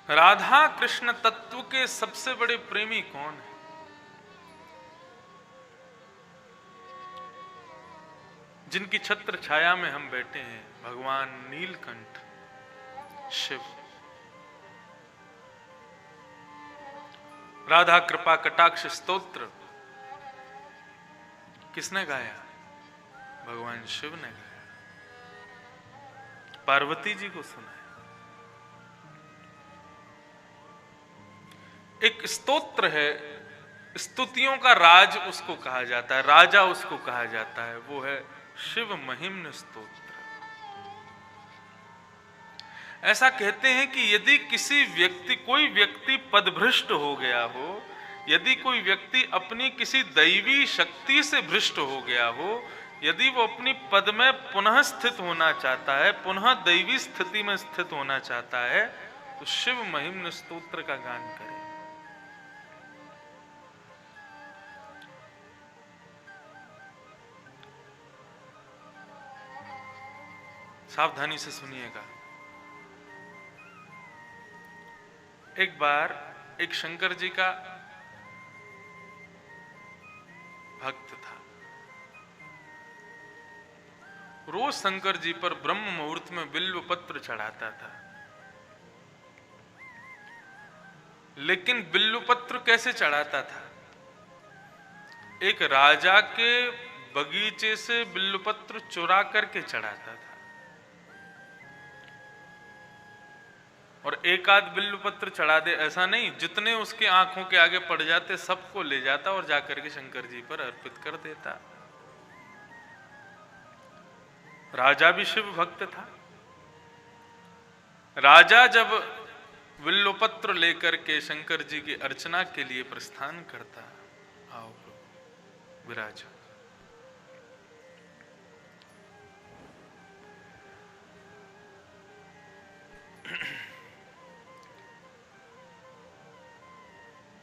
राधा कृष्ण तत्व के सबसे बड़े प्रेमी कौन है? जिनकी छत्र छाया में हम बैठे हैं, भगवान नीलकंठ, शिव। राधा कृपा कटाक्ष स्तोत्र किसने गाया? भगवान शिव ने गाया, पार्वती जी को सुनाया। एक स्तोत्र है, स्तुतियों का राज उसको कहा जाता है, राजा उसको कहा जाता है, वो है शिव महिम्न स्तोत्र। ऐसा कहते हैं कि यदि कोई व्यक्ति पदभ्रष्ट हो गया हो, यदि कोई व्यक्ति अपनी किसी दैवी शक्ति से भ्रष्ट हो गया हो, यदि वो अपनी पद में पुनः स्थित होना चाहता है, पुनः दैवी स्थिति में स्थित होना चाहता है, तो शिव महिम्न स्तोत्र का गान करे। सावधानी से सुनिएगा। एक बार एक शंकर जी का भक्त था। रोज शंकर जी पर ब्रह्म मुहूर्त में बिल्व पत्र चढ़ाता था। लेकिन बिल्व पत्र कैसे चढ़ाता था? एक राजा के बगीचे से बिल्व पत्र चुरा करके चढ़ाता था, और एक आध बिल्व पत्र चढ़ा दे ऐसा नहीं, जितने उसके आंखों के आगे पड़ जाते सबको ले जाता और जाकर के शंकर जी पर अर्पित कर देता। राजा भी शिव भक्त था। राजा जब बिल्व पत्र लेकर के शंकर जी की अर्चना के लिए प्रस्थान करता, आओ विराज।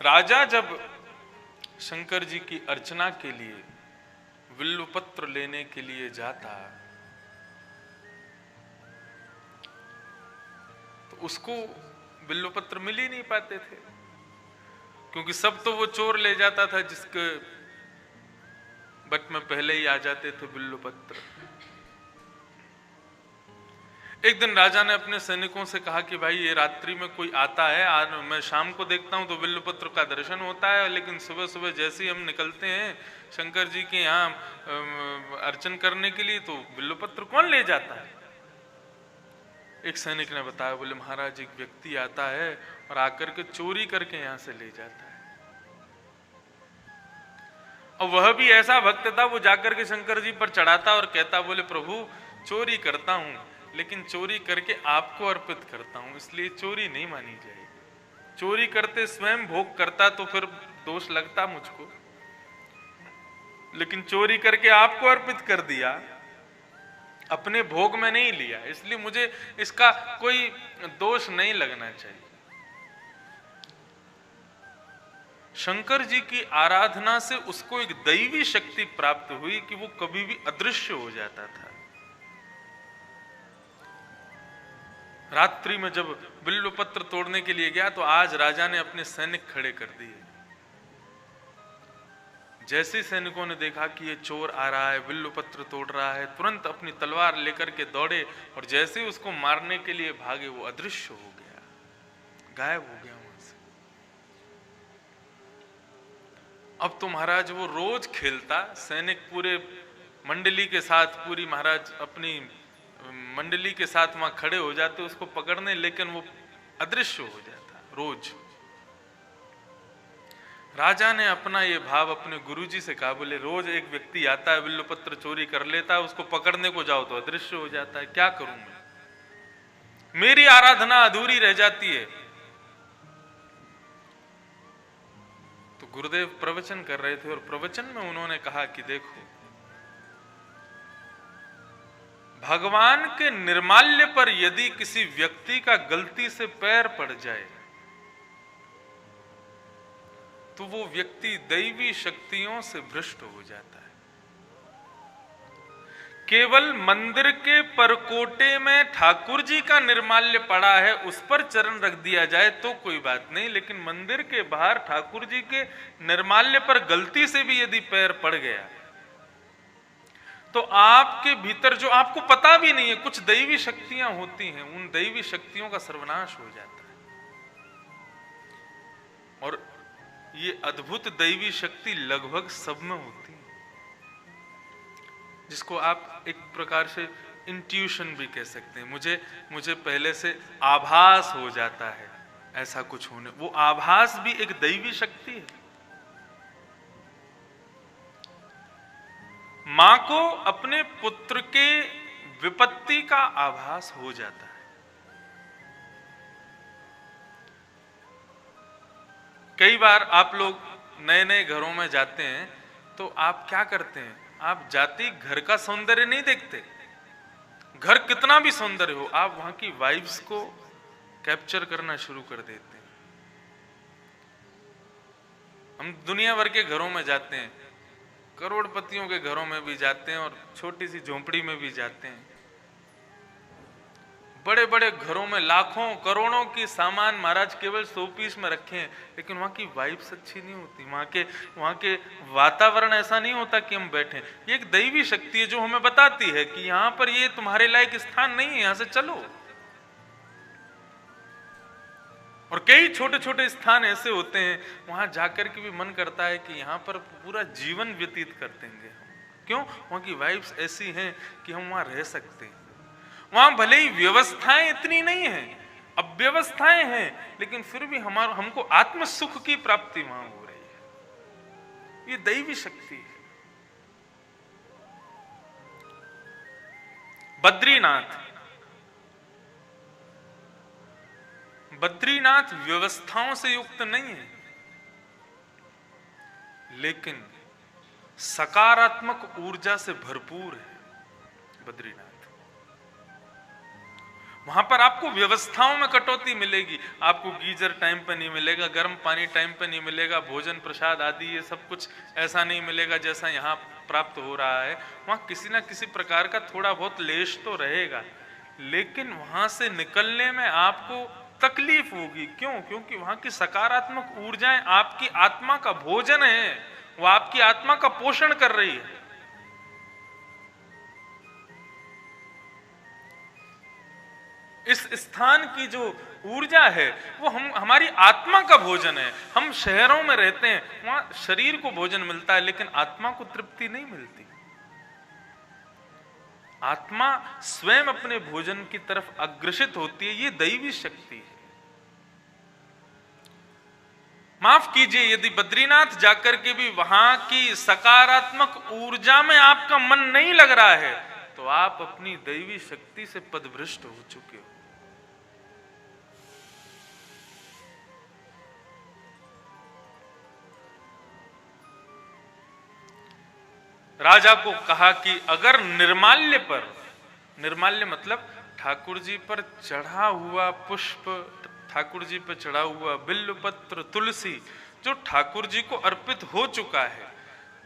राजा जब शंकर जी की अर्चना के लिए बिल्व पत्र लेने के लिए जाता, तो उसको बिल्व पत्र मिल ही नहीं पाते थे, क्योंकि सब तो वो चोर ले जाता था जिसके बट में पहले ही आ जाते थे बिल्व पत्र। एक दिन राजा ने अपने सैनिकों से कहा कि भाई ये रात्रि में कोई आता है, आज मैं शाम को देखता हूं तो बिल्व पत्र का दर्शन होता है, लेकिन सुबह सुबह जैसे ही हम निकलते हैं शंकर जी के यहाँ अर्चन करने के लिए तो बिल्व पत्र कौन ले जाता है? एक सैनिक ने बताया, बोले महाराज एक व्यक्ति आता है और आकर के चोरी करके यहां से ले जाता है। और वह भी ऐसा भक्त था, वो जाकर के शंकर जी पर चढ़ाता और कहता, बोले प्रभु चोरी करता हूं, लेकिन चोरी करके आपको अर्पित करता हूं, इसलिए चोरी नहीं मानी जाएगी। चोरी करते स्वयं भोग करता तो फिर दोष लगता मुझको, लेकिन चोरी करके आपको अर्पित कर दिया, अपने भोग में नहीं लिया, इसलिए मुझे इसका कोई दोष नहीं लगना चाहिए। शंकर जी की आराधना से उसको एक दैवी शक्ति प्राप्त हुई कि वो कभी भी अदृश्य हो जाता था। रात्रि में जब बिल्व पत्र तोड़ने के लिए गया तो आज राजा ने अपने सैनिक खड़े कर दिए। जैसे सैनिकों ने देखा कि ये चोर आ रहा है, बिल्व पत्र तोड़ रहा है, तुरंत अपनी तलवार लेकर के दौड़े और जैसे ही उसको मारने के लिए भागे वो अदृश्य हो गया, गायब हो गया वहां से। अब तो महाराज वो रोज खेलता, सैनिक पूरे मंडली के साथ, पूरी महाराज अपनी मंडली के साथ वहां खड़े हो जाते उसको पकड़ने, लेकिन वो अदृश्य हो जाता रोज। राजा ने अपना ये भाव अपने गुरुजी से कहा, बोले रोज एक व्यक्ति आता है बिल्व पत्र चोरी कर लेता है, उसको पकड़ने को जाओ तो अदृश्य हो जाता है, क्या करूं मैं, मेरी आराधना अधूरी रह जाती है। तो गुरुदेव प्रवचन कर रहे थे और प्रवचन में उन्होंने कहा कि देखो, भगवान के निर्माल्य पर यदि किसी व्यक्ति का गलती से पैर पड़ जाए तो वो व्यक्ति दैवी शक्तियों से भ्रष्ट हो जाता है। केवल मंदिर के परकोटे में ठाकुर जी का निर्माल्य पड़ा है, उस पर चरण रख दिया जाए तो कोई बात नहीं, लेकिन मंदिर के बाहर ठाकुर जी के निर्माल्य पर गलती से भी यदि पैर पड़ गया तो आपके भीतर, जो आपको पता भी नहीं है, कुछ दैवी शक्तियां होती हैं, उन दैवी शक्तियों का सर्वनाश हो जाता है। और ये अद्भुत दैवी शक्ति लगभग सब में होती है, जिसको आप एक प्रकार से इंट्यूशन भी कह सकते हैं। मुझे पहले से आभास हो जाता है ऐसा कुछ होने, वो आभास भी एक दैवी शक्ति है। मां को अपने पुत्र के विपत्ति का आभास हो जाता है। कई बार आप लोग नए नए घरों में जाते हैं तो आप क्या करते हैं, आप जाते घर का सौंदर्य नहीं देखते, घर कितना भी सौंदर्य हो, आप वहां की वाइब्स को कैप्चर करना शुरू कर देते हैं। हम दुनिया भर के घरों में जाते हैं, करोड़पतियों के घरों में भी जाते हैं और छोटी सी झोंपड़ी में भी जाते हैं। बड़े बड़े घरों में लाखों करोड़ों की सामान महाराज केवल 100 पीस में रखे हैं, लेकिन वहां की वाइब्स अच्छी नहीं होती, वहां के वातावरण ऐसा नहीं होता कि हम बैठे। ये एक दैवी शक्ति है जो हमें बताती है कि यहां पर ये तुम्हारे लायक स्थान नहीं है, यहां से चलो। और कई छोटे छोटे स्थान ऐसे होते हैं, वहां जाकर के भी मन करता है कि यहां पर पूरा जीवन व्यतीत कर देंगे हम। क्यों? वहां की वाइब्स ऐसी हैं कि हम वहां रह सकते हैं। वहां भले ही व्यवस्थाएं इतनी नहीं है, अव्यवस्थाएं हैं, लेकिन फिर भी हमको आत्म सुख की प्राप्ति वहां हो रही है। ये दैवी शक्ति है। बद्रीनाथ व्यवस्थाओं से युक्त नहीं है, लेकिन सकारात्मक ऊर्जा से भरपूर है बद्रीनाथ। वहां पर आपको व्यवस्थाओं में कटौती मिलेगी, आपको गीजर टाइम पे नहीं मिलेगा, गर्म पानी टाइम पे नहीं मिलेगा, भोजन प्रसाद आदि ये सब कुछ ऐसा नहीं मिलेगा जैसा यहाँ प्राप्त हो रहा है। वहां किसी ना किसी प्रकार का थोड़ा बहुत लेश तो रहेगा, लेकिन वहां से निकलने में आपको तकलीफ होगी। क्यों? क्योंकि वहां की सकारात्मक ऊर्जाएं आपकी आत्मा का भोजन है, वो आपकी आत्मा का पोषण कर रही है। इस स्थान की जो ऊर्जा है वो हमारी आत्मा का भोजन है। हम शहरों में रहते हैं, वहां शरीर को भोजन मिलता है, लेकिन आत्मा को तृप्ति नहीं मिलती। आत्मा स्वयं अपने भोजन की तरफ अग्रसित होती है। ये दैवी शक्ति है। माफ कीजिए, यदि बद्रीनाथ जाकर के भी वहां की सकारात्मक ऊर्जा में आपका मन नहीं लग रहा है, तो आप अपनी दैवी शक्ति से पदभ्रष्ट हो चुके हो। राजा को कहा कि अगर निर्माल्य मतलब ठाकुर जी पर चढ़ा हुआ पुष्प, ठाकुर जी पर चढ़ा हुआ बिल्वपत्र, तुलसी, जो ठाकुर जी को अर्पित हो चुका है,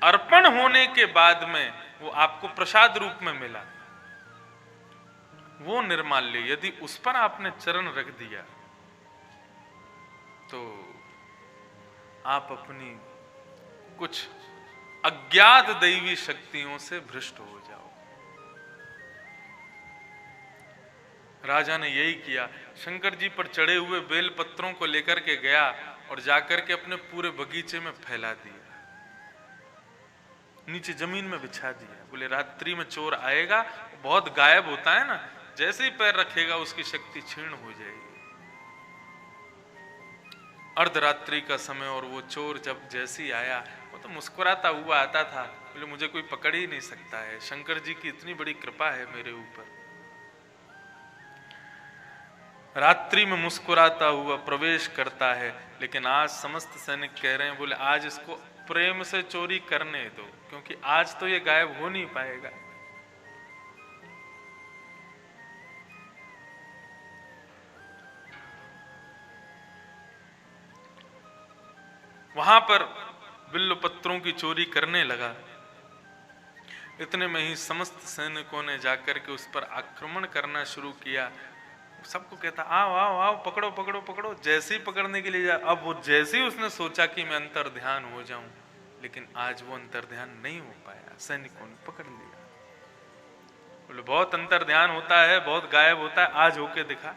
अर्पण होने के बाद में वो आपको प्रसाद रूप में मिला, वो निर्माल्य यदि उस पर आपने चरण रख दिया तो आप अपनी कुछ अज्ञात दैवी शक्तियों से भ्रष्ट हो जाओ। राजा ने यही किया। शंकर जी पर चढ़े हुए बेल पत्रों को लेकर के गया और जाकर के अपने पूरे बगीचे में फैला दिया, नीचे जमीन में बिछा दिया। बोले रात्रि में चोर आएगा, बहुत गायब होता है ना, जैसे ही पैर रखेगा उसकी शक्ति क्षीण हो जाएगी। अर्धरात्रि का समय और वो चोर जब जैसे ही आया, वो तो मुस्कुराता हुआ आता था। बोले मुझे कोई पकड़ ही नहीं सकता है, शंकर जी की इतनी बड़ी कृपा है मेरे ऊपर। रात्रि में मुस्कुराता हुआ प्रवेश करता है। लेकिन आज समस्त सैनिक कह रहे हैं, बोले आज इसको प्रेम से चोरी करने दो, क्योंकि आज तो ये गायब हो नहीं पाएगा। वहां पर बिल्व पत्रों की चोरी करने लगा। इतने में ही समस्त सैनिकों ने जाकर के उस पर आक्रमण करना शुरू किया। सबको कहता आओ आओ आओ, पकड़ो पकड़ो पकड़ो। जैसे ही पकड़ने के लिए जा, अब वो जैसे ही उसने सोचा कि मैं अंतर ध्यान हो जाऊं, लेकिन आज वो अंतर ध्यान नहीं हो पाया, सैनिकों ने पकड़ लिया। बोले बहुत अंतर ध्यान होता है, बहुत गायब होता है, आज होके दिखा।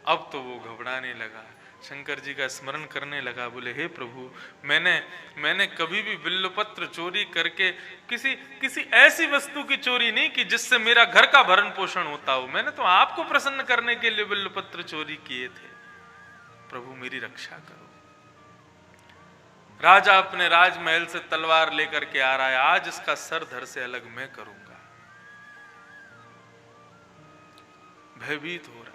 अब तो वो घबराने लगा, शंकर जी का स्मरण करने लगा। बोले हे प्रभु, मैंने कभी भी बिल्वपत्र चोरी करके किसी ऐसी वस्तु की चोरी नहीं की जिससे मेरा घर का भरण पोषण होता हो। मैंने तो आपको प्रसन्न करने के लिए बिल्वपत्र चोरी किए थे। प्रभु मेरी रक्षा करो। राजा अपने राजमहल से तलवार लेकर के आ रहा है, आज इसका सर धड़ से अलग मैं करूंगा। भयभीत हो रहा है,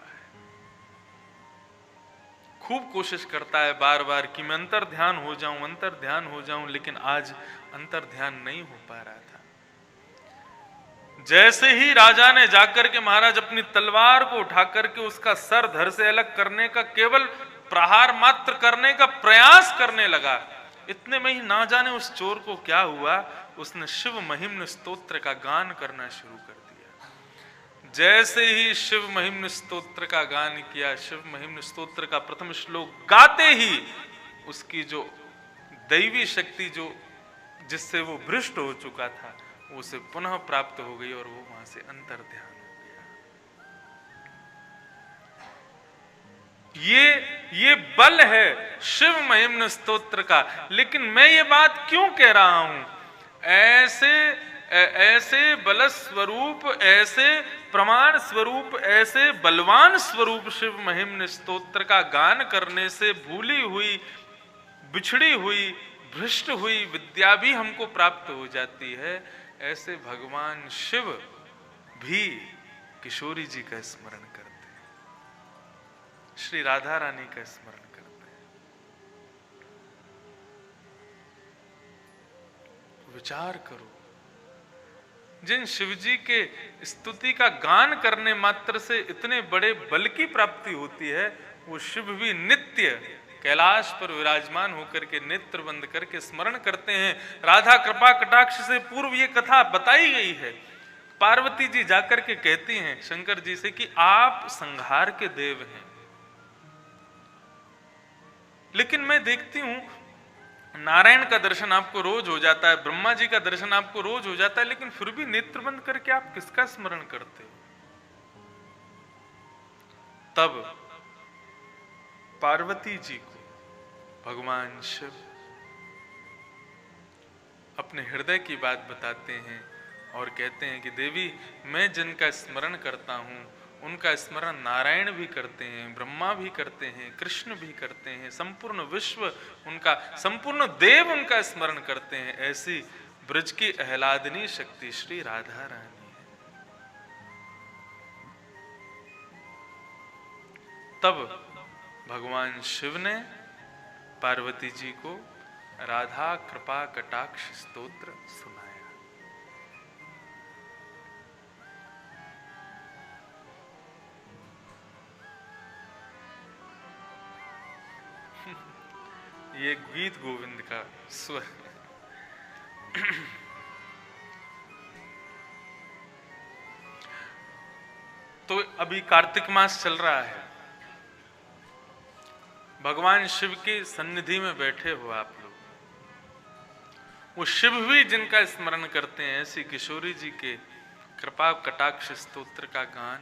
खूब कोशिश करता है बार बार कि मैं अंतर ध्यान हो जाऊं, अंतर ध्यान हो जाऊं, लेकिन आज अंतर ध्यान नहीं हो पा रहा था। जैसे ही राजा ने जाकर के महाराज अपनी तलवार को उठा करके उसका सर धड़ से अलग करने का, केवल प्रहार मात्र करने का प्रयास करने लगा, इतने में ही ना जाने उस चोर को क्या हुआ, उसने शिव महिम्न स्तोत्र का गान करना शुरू कर दिया। जैसे ही शिव महिम्न स्तोत्र का गान किया, शिव महिम्न स्तोत्र का प्रथम श्लोक गाते ही उसकी जो दैवी शक्ति जो जिससे वो भ्रष्ट हो चुका था, वो उसे पुनः प्राप्त हो गई और वो वहां से अंतर ध्यान हो गया। ये बल है शिव महिम्न स्तोत्र का। लेकिन मैं ये बात क्यों कह रहा हूं? ऐसे बल स्वरूप, ऐसे प्रमाण स्वरूप, ऐसे बलवान स्वरूप शिव महिम्न स्तोत्र का गान करने से भूली हुई, बिछड़ी हुई, भ्रष्ट हुई विद्या भी हमको प्राप्त हो जाती है। ऐसे भगवान शिव भी किशोरी जी का स्मरण करते हैं, श्री राधा रानी का स्मरण करते हैं। विचार करो, जिन शिवजी के स्तुति का गान करने मात्र से इतने बड़े बल की प्राप्ति होती है, वो शिव भी नित्य कैलाश पर विराजमान होकर के नेत्र बंद करके स्मरण करते हैं। राधा कृपा कटाक्ष से पूर्व ये कथा बताई गई है। पार्वती जी जाकर के कहती हैं शंकर जी से कि आप संहार के देव हैं, लेकिन मैं देखती हूं नारायण का दर्शन आपको रोज हो जाता है, ब्रह्मा जी का दर्शन आपको रोज हो जाता है, लेकिन फिर भी नेत्र बंद करके आप किसका स्मरण करते हो? तब पार्वती जी को भगवान शिव अपने हृदय की बात बताते हैं और कहते हैं कि देवी, मैं जिनका स्मरण करता हूं उनका स्मरण नारायण भी करते हैं, ब्रह्मा भी करते हैं, कृष्ण भी करते हैं, संपूर्ण विश्व उनका, संपूर्ण देव उनका स्मरण करते हैं। ऐसी ब्रज की आह्लादनी शक्ति श्री राधा रानी है। तब भगवान शिव ने पार्वती जी को राधा कृपा कटाक्ष स्तोत्र सुनाया। ये गीत गोविंद का स्वर। तो अभी कार्तिक मास चल रहा है, भगवान शिव की सन्निधि में बैठे हो आप लोग, वो शिव भी जिनका स्मरण करते हैं, ऐसी किशोरी जी के कृपा कटाक्ष स्तोत्र का गान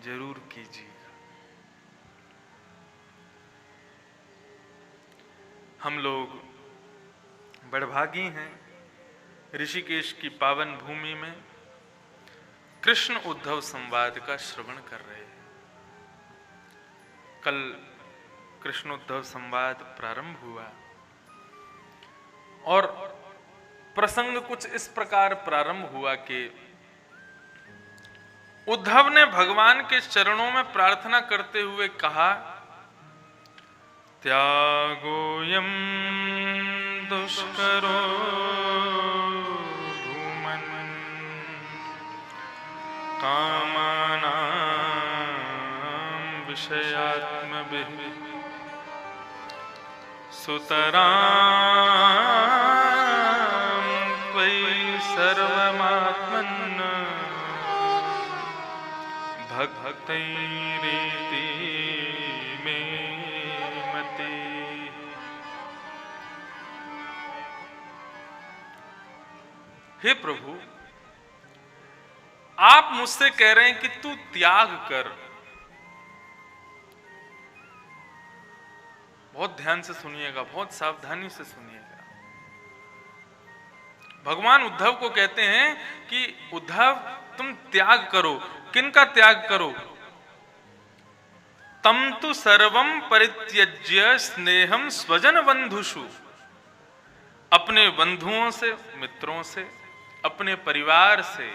जरूर कीजिए। हम लोग बड़भागी हैं, ऋषिकेश की पावन भूमि में कृष्ण उद्धव संवाद का श्रवण कर रहे हैं। कल कृष्ण उद्धव संवाद प्रारंभ हुआ और प्रसंग कुछ इस प्रकार प्रारंभ हुआ कि उद्धव ने भगवान के चरणों में प्रार्थना करते हुए कहा, त्यागोयम दुष्करो भूमन् कामानां विषयात्मभिः सुतरां त्वयि सर्वमाश्रितम् पतैरेति मे मति। हे प्रभु, आप मुझसे कह रहे हैं कि तू त्याग कर। बहुत ध्यान से सुनिएगा, बहुत सावधानी से सुनिएगा। भगवान उद्धव को कहते हैं कि उद्धव तुम त्याग करो। किनका त्याग करो? तम तु सर्वम परित्यज्य स्नेहम स्वजन बंधुषु। अपने बंधुओं से, मित्रों से, अपने परिवार से,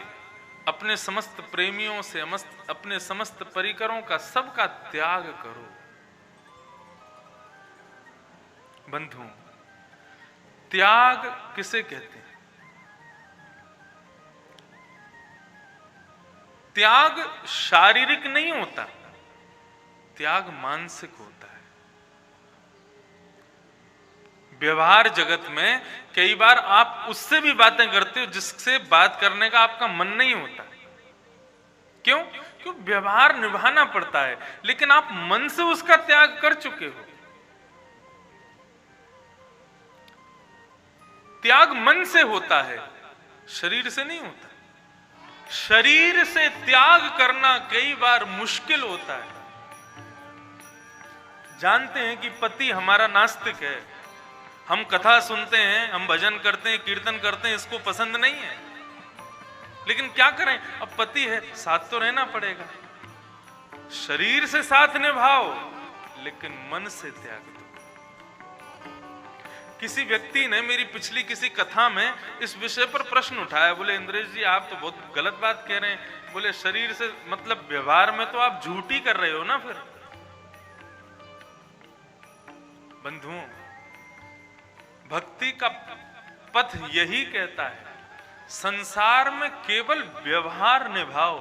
अपने समस्त प्रेमियों से, अपने समस्त परिकरों का सबका त्याग करो। बंधु, त्याग किसे कहते हैं? त्याग शारीरिक नहीं होता, त्याग मानसिक होता है। व्यवहार जगत में कई बार आप उससे भी बातें करते हो जिससे बात करने का आपका मन नहीं होता। क्यों? क्यों? व्यवहार निभाना पड़ता है, लेकिन आप मन से उसका त्याग कर चुके हो। त्याग मन से होता है, शरीर से नहीं होता। शरीर से त्याग करना कई बार मुश्किल होता है। जानते हैं कि पति हमारा नास्तिक है, हम कथा सुनते हैं, हम भजन करते हैं, कीर्तन करते हैं, इसको पसंद नहीं है, लेकिन क्या करें, अब पति है, साथ तो रहना पड़ेगा। शरीर से साथ निभाओ, लेकिन मन से त्याग दो। किसी व्यक्ति ने मेरी पिछली किसी कथा में इस विषय पर प्रश्न उठाया, बोले इंद्रेश जी आप तो बहुत गलत बात कह रहे हैं। बोले शरीर से मतलब व्यवहार में तो आप झूठ ही कर रहे हो ना। फिर बंधुओं, भक्ति का पथ यही कहता है, संसार में केवल व्यवहार निभाओ,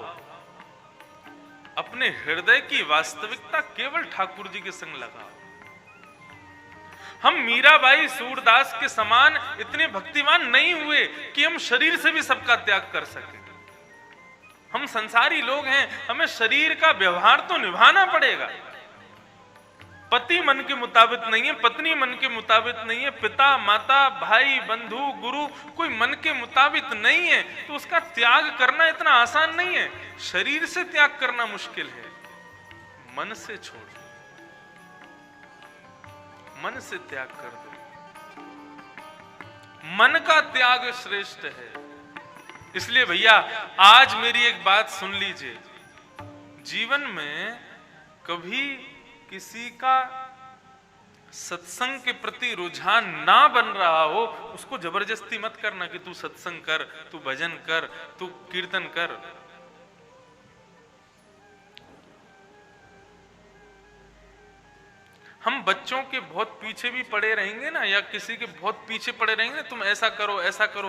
अपने हृदय की वास्तविकता केवल ठाकुर जी के संग लगाओ। हम मीराबाई सूरदास के समान इतने भक्तिमान नहीं हुए कि हम शरीर से भी सबका त्याग कर सके। हम संसारी लोग हैं, हमें शरीर का व्यवहार तो निभाना पड़ेगा। पति मन के मुताबिक नहीं है, पत्नी मन के मुताबिक नहीं है, पिता माता भाई बंधु गुरु कोई मन के मुताबिक नहीं है, तो उसका त्याग करना इतना आसान नहीं है। शरीर से त्याग करना मुश्किल है, मन से छोड़ दो, मन से त्याग कर दो। मन का त्याग श्रेष्ठ है। इसलिए भैया आज मेरी एक बात सुन लीजिए, जीवन में कभी किसी का सत्संग के प्रति रुझान ना बन रहा हो, उसको जबरदस्ती मत करना कि तू सत्संग कर, तू भजन कर, तू कीर्तन कर। हम बच्चों के बहुत पीछे भी पड़े रहेंगे ना, या किसी के बहुत पीछे पड़े रहेंगे, तुम ऐसा करो ऐसा करो,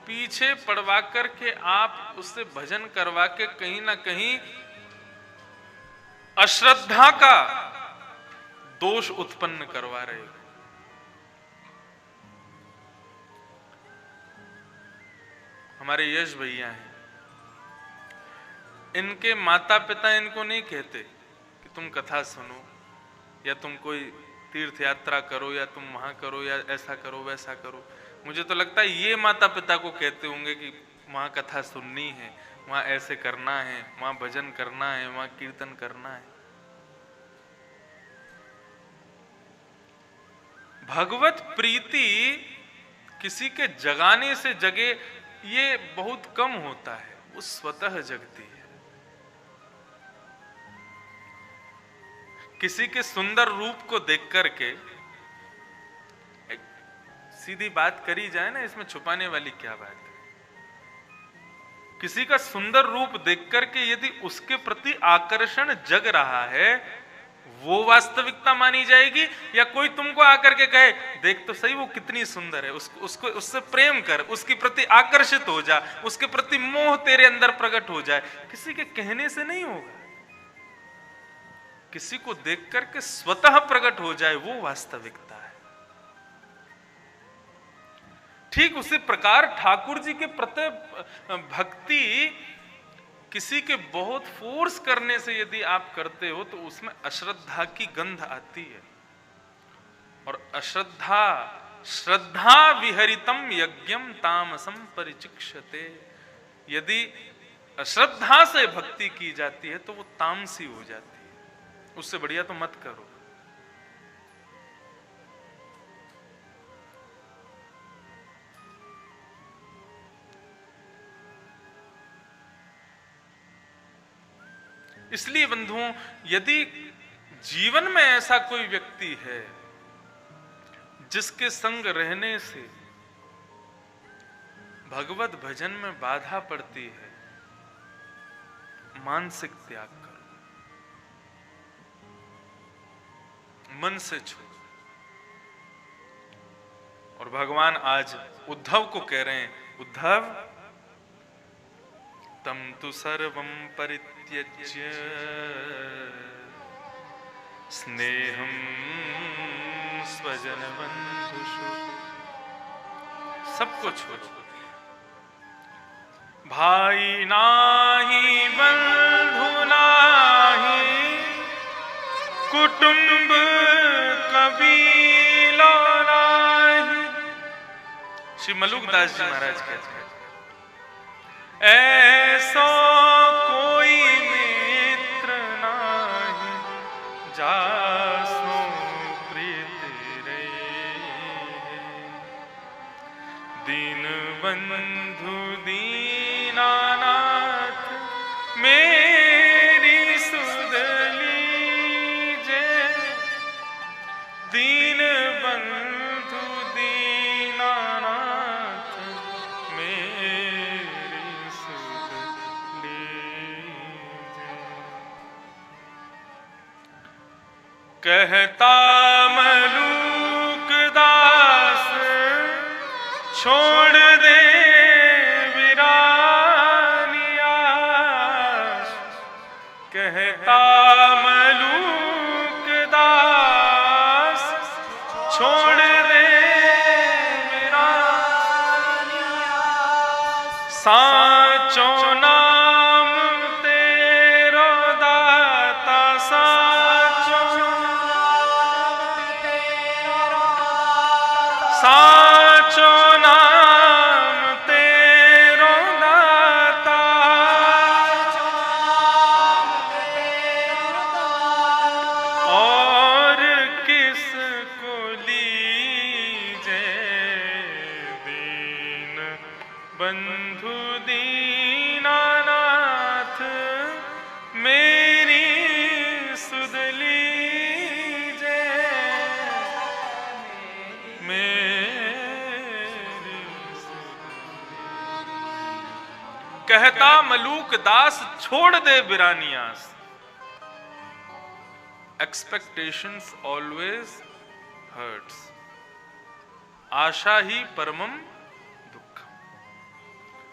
पीछे पड़वा करके आप उससे भजन करवा के कहीं ना कहीं अश्रद्धा का दोष उत्पन्न करवा रहे हो। हमारे यश भैया हैं, इनके माता पिता इनको नहीं कहते कि तुम कथा सुनो या तुम कोई तीर्थ यात्रा करो या तुम वहां करो या ऐसा करो वैसा करो। मुझे तो लगता है ये माता पिता को कहते होंगे कि वहां कथा सुननी है, वहां ऐसे करना है, वहां भजन करना है, वहां कीर्तन करना है। भगवत प्रीति किसी के जगाने से जगे ये बहुत कम होता है, वो स्वतः जगती है। किसी के सुंदर रूप को देख करके, सीधी बात करी जाए ना, इसमें छुपाने वाली क्या बात है। किसी का सुंदर रूप देख करके यदि उसके प्रति आकर्षण जग रहा है, वो वास्तविकता मानी जाएगी, या कोई तुमको आकर के कहे देख तो सही वो कितनी सुंदर है, उसको उससे प्रेम कर, उसके प्रति आकर्षित हो जा, उसके प्रति मोह तेरे अंदर प्रकट हो जाए, किसी के कहने से नहीं होगा। किसी को देख करके स्वतः प्रकट हो जाए, वो वास्तविकता है। ठीक उसी प्रकार ठाकुर जी के प्रति भक्ति किसी के बहुत फोर्स करने से यदि आप करते हो तो उसमें अश्रद्धा की गंध आती है। और अश्रद्धा श्रद्धा विहरितम यज्ञम तामसम परिचिक्षते। यदि अश्रद्धा से भक्ति की जाती है तो वो तामसी हो जाती है। उससे बढ़िया तो मत करो। इसलिए बंधुओं, यदि जीवन में ऐसा कोई व्यक्ति है जिसके संग रहने से भगवत भजन में बाधा पड़ती है, मानसिक त्याग करो, मन से छोड़ो। और भगवान आज उद्धव को कह रहे हैं, उद्धव तम तु सर्वं परित्यज्य स्नेहं स्वजन बंधुषु। सबको छोड़ो, भाई नाही बंधु नाही कुटुंब कबीला नाही। श्री मलुकदास जी महाराज कहते हैं, ऐसो कोई मित्र नाही जासो प्रीत रे। दीन बंधु दीनानाथ मेरी सुध लीजे। दीन बंधु दीनानाथ मेरी सुध लीजे। कहता मलूकदास छोड़ दे विरानियास। कहता मलूकदास छोड़ दे विरानियास। साचो नाम तेरो दाता साचो साचो नाम तेरो दाता। और किसको लीजे दीन बंधु दीनानाथ मेरी सुध लीजे। कहता मलूक दास छोड़ दे बिरानियास। Expectations always hurts. आशा ही परमम दुखम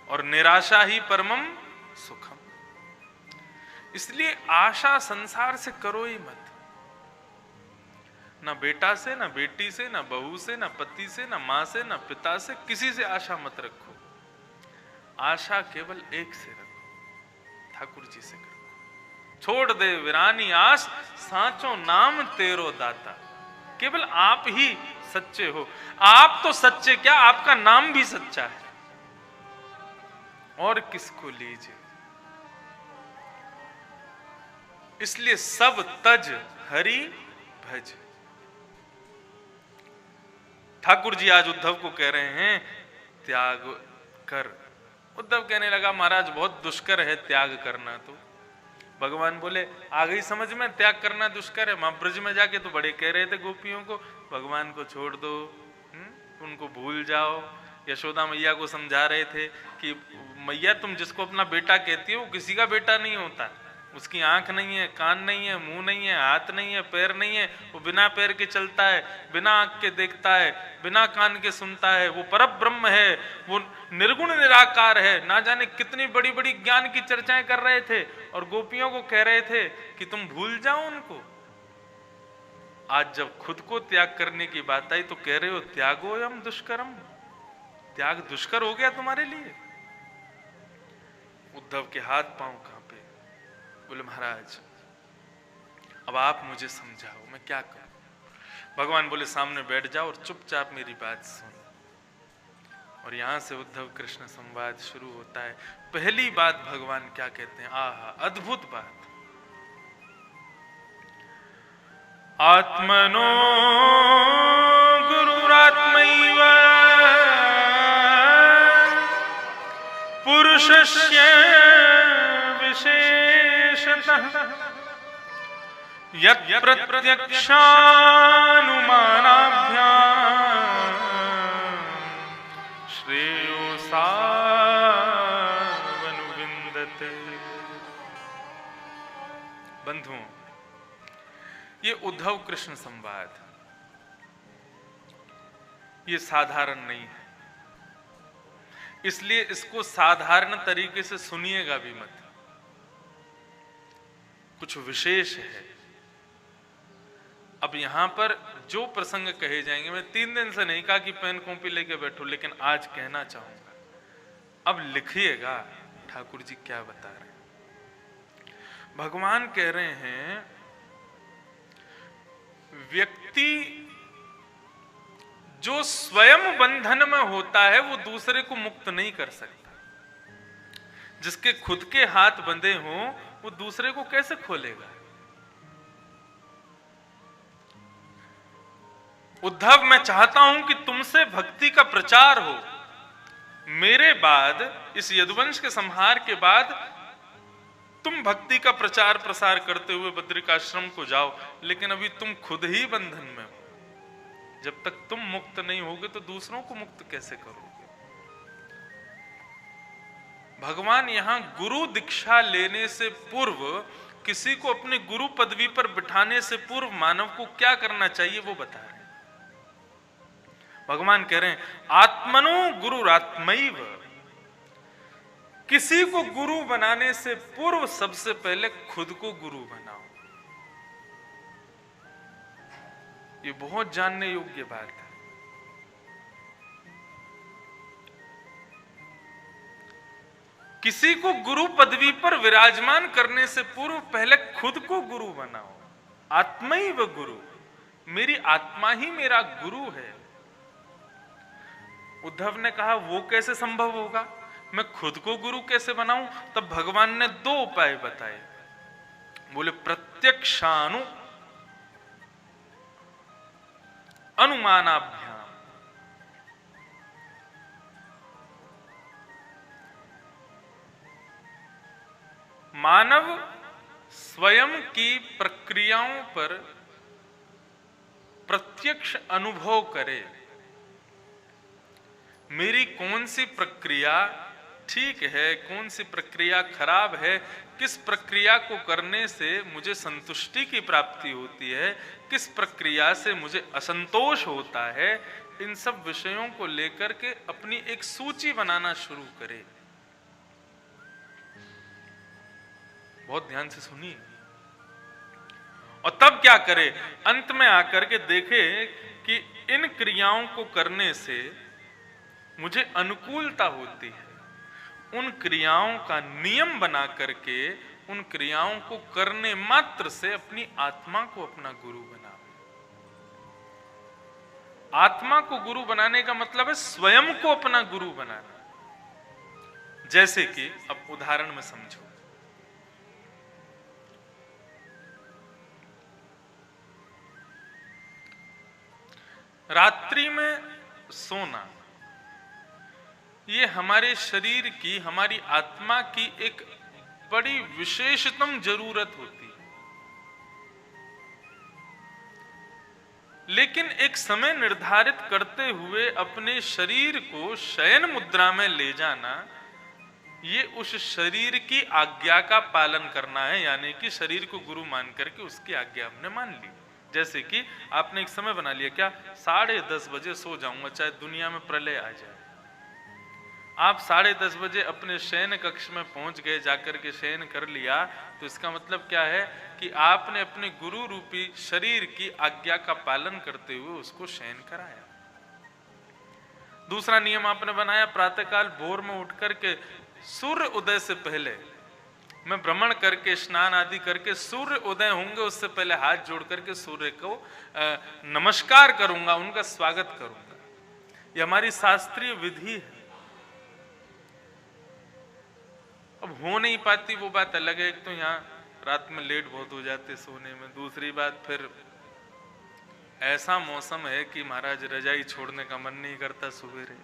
और निराशा ही परमम सुखम। इसलिए आशा संसार से करो ही मत। ना बेटा से, ना बेटी से, ना बहू से, ना पति से, ना मां से, ना पिता से, किसी से आशा मत रखो। आशा केवल एक से रखो, ठाकुर जी से करो। छोड़ दे वीरानी आस सांचो नाम तेरो दाता। केवल आप ही सच्चे हो। आप तो सच्चे क्या, आपका नाम भी सच्चा है। और किसको लीजिए। इसलिए सब तज हरि भज। ठाकुर जी आज उद्धव को कह रहे हैं त्याग कर। उद्धव कहने लगा महाराज बहुत दुष्कर है त्याग करना। तो भगवान बोले आ गई समझ में, त्याग करना दुष्कर है। वहां ब्रज में जाके तो बड़े कह रहे थे गोपियों को भगवान को छोड़ दो, उनको भूल जाओ। यशोदा मैया को समझा रहे थे कि मैया तुम जिसको अपना बेटा कहती हो वो किसी का बेटा नहीं होता। उसकी आंख नहीं है, कान नहीं है, मुंह नहीं है, हाथ नहीं है, पैर नहीं है। वो बिना पैर के चलता है, बिना आंख के देखता है, बिना कान के सुनता है। वो परब्रह्म है, वो निर्गुण निराकार है। ना जाने कितनी बड़ी बड़ी ज्ञान की चर्चाएं कर रहे थे और गोपियों को कह रहे थे कि तुम भूल जाओ उनको। आज जब खुद को त्याग करने की बात आई तो कह रहे हो त्यागो यम दुष्करम। त्याग दुष्कर हो गया तुम्हारे लिए। उद्धव के हाथ पांव कांपे। बोले महाराज अब आप मुझे समझाओ, मैं क्या करूं। भगवान बोले सामने बैठ जाओ और चुपचाप मेरी बात सुन। और यहां से उद्धव कृष्ण संवाद शुरू होता है। पहली बात भगवान क्या कहते हैं, आहा अद्भुत बात। आत्मनो गुरुरात्मैव पुरुषस्य विशेषतः यत् प्रत्यक्षानुमानाभ्याम् श्रेयो सावनुविन्दते। बंधुओं, ये उद्धव कृष्ण संवाद ये साधारण नहीं है, इसलिए इसको साधारण तरीके से सुनिएगा भी मत, कुछ विशेष है। अब यहां पर जो प्रसंग कहे जाएंगे, मैं 3 दिन से नहीं कहा कि पेन कॉपी लेके बैठो, लेकिन आज कहना चाहूंगा। अब लिखिएगा ठाकुर जी क्या बता रहे हैं। भगवान कह रहे हैं व्यक्ति जो स्वयं बंधन में होता है वो दूसरे को मुक्त नहीं कर सकता। जिसके खुद के हाथ बंधे हों वो दूसरे को कैसे खोलेगा। उद्धव, मैं चाहता हूं कि तुमसे भक्ति का प्रचार हो। मेरे बाद, इस यदुवंश के संहार के बाद तुम भक्ति का प्रचार प्रसार करते हुए बद्रिकाश्रम को जाओ, लेकिन अभी तुम खुद ही बंधन में हो। जब तक तुम मुक्त नहीं होगे तो दूसरों को मुक्त कैसे करोगे। भगवान यहां गुरु दीक्षा लेने से पूर्व, किसी को अपनी गुरु पदवी पर बिठाने से पूर्व मानव को क्या करना चाहिए वो बता रहे हैं। भगवान कह रहे हैं आत्मनो गुरुरात्मैव। किसी को गुरु बनाने से पूर्व सबसे पहले खुद को गुरु बनाओ। ये बहुत जानने योग्य बात है। किसी को गुरु पदवी पर विराजमान करने से पूर्व पहले खुद को गुरु बनाओ। आत्मैव गुरु, मेरी आत्मा ही मेरा गुरु है। उद्धव ने कहा वो कैसे संभव होगा, मैं खुद को गुरु कैसे बनाऊं। तब भगवान ने 2 उपाय बताए। बोले प्रत्यक्षानु अनुमानाभ्याम। मानव स्वयं की प्रक्रियाओं पर प्रत्यक्ष अनुभव करे। मेरी कौन सी प्रक्रिया ठीक है, कौन सी प्रक्रिया खराब है, किस प्रक्रिया को करने से मुझे संतुष्टि की प्राप्ति होती है, किस प्रक्रिया से मुझे असंतोष होता है। इन सब विषयों को लेकर के अपनी एक सूची बनाना शुरू करे। बहुत ध्यान से सुनिए। और तब क्या करे, अंत में आकर के देखे कि इन क्रियाओं को करने से मुझे अनुकूलता होती है। उन क्रियाओं का नियम बना करके उन क्रियाओं को करने मात्र से अपनी आत्मा को अपना गुरु बनाओ। आत्मा को गुरु बनाने का मतलब है स्वयं को अपना गुरु बनाना। जैसे कि अब उदाहरण में समझो, रात्रि में सोना ये हमारे शरीर की, हमारी आत्मा की एक बड़ी विशेषतम जरूरत होती है। लेकिन एक समय निर्धारित करते हुए अपने शरीर को शयन मुद्रा में ले जाना, ये उस शरीर की आज्ञा का पालन करना है। यानी कि शरीर को गुरु मान करके उसकी आज्ञा हमने मान ली। जैसे कि आपने एक समय बना लिया, क्या 10:30 बजे सो जाऊंगा चाहे दुनिया में प्रलय आ जाए। आप 10:30 बजे अपने शयन कक्ष में पहुंच गए, जाकर के शयन कर लिया, तो इसका मतलब क्या है कि आपने अपने गुरु रूपी शरीर की आज्ञा का पालन करते हुए उसको शयन कराया। दूसरा नियम आपने बनाया, प्रातःकाल भोर में उठ करके सूर्य उदय से पहले मैं भ्रमण करके स्नान आदि करके सूर्य उदय होंगे उससे पहले हाथ जोड़ करके सूर्य को नमस्कार करूंगा, उनका स्वागत करूंगा। ये हमारी शास्त्रीय विधि है। अब हो नहीं पाती वो बात अलग है। एक तो यहाँ रात में लेट बहुत हो जाते सोने में, दूसरी बात फिर ऐसा मौसम है कि महाराज रजाई छोड़ने का मन नहीं करता सवेरे।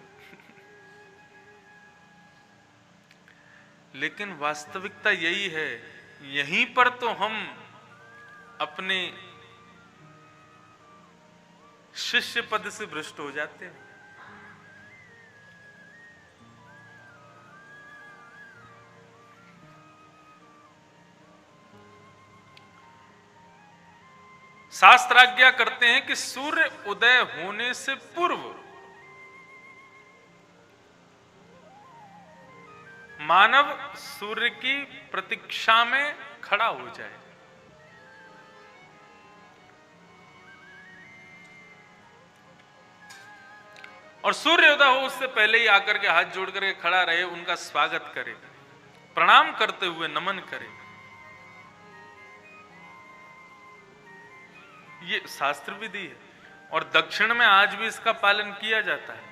लेकिन वास्तविकता यही है, यहीं पर तो हम अपने शिष्य पद से भ्रष्ट हो जाते हैं। शास्त्राज्ञा करते हैं कि सूर्य उदय होने से पूर्व मानव सूर्य की प्रतीक्षा में खड़ा हो जाए। और सूर्य उदय हो उससे पहले ही आकर के हाथ जोड़ करके खड़ा रहे, उनका स्वागत करे, प्रणाम करते हुए नमन करे। ये शास्त्र विधि है और दक्षिण में आज भी इसका पालन किया जाता है।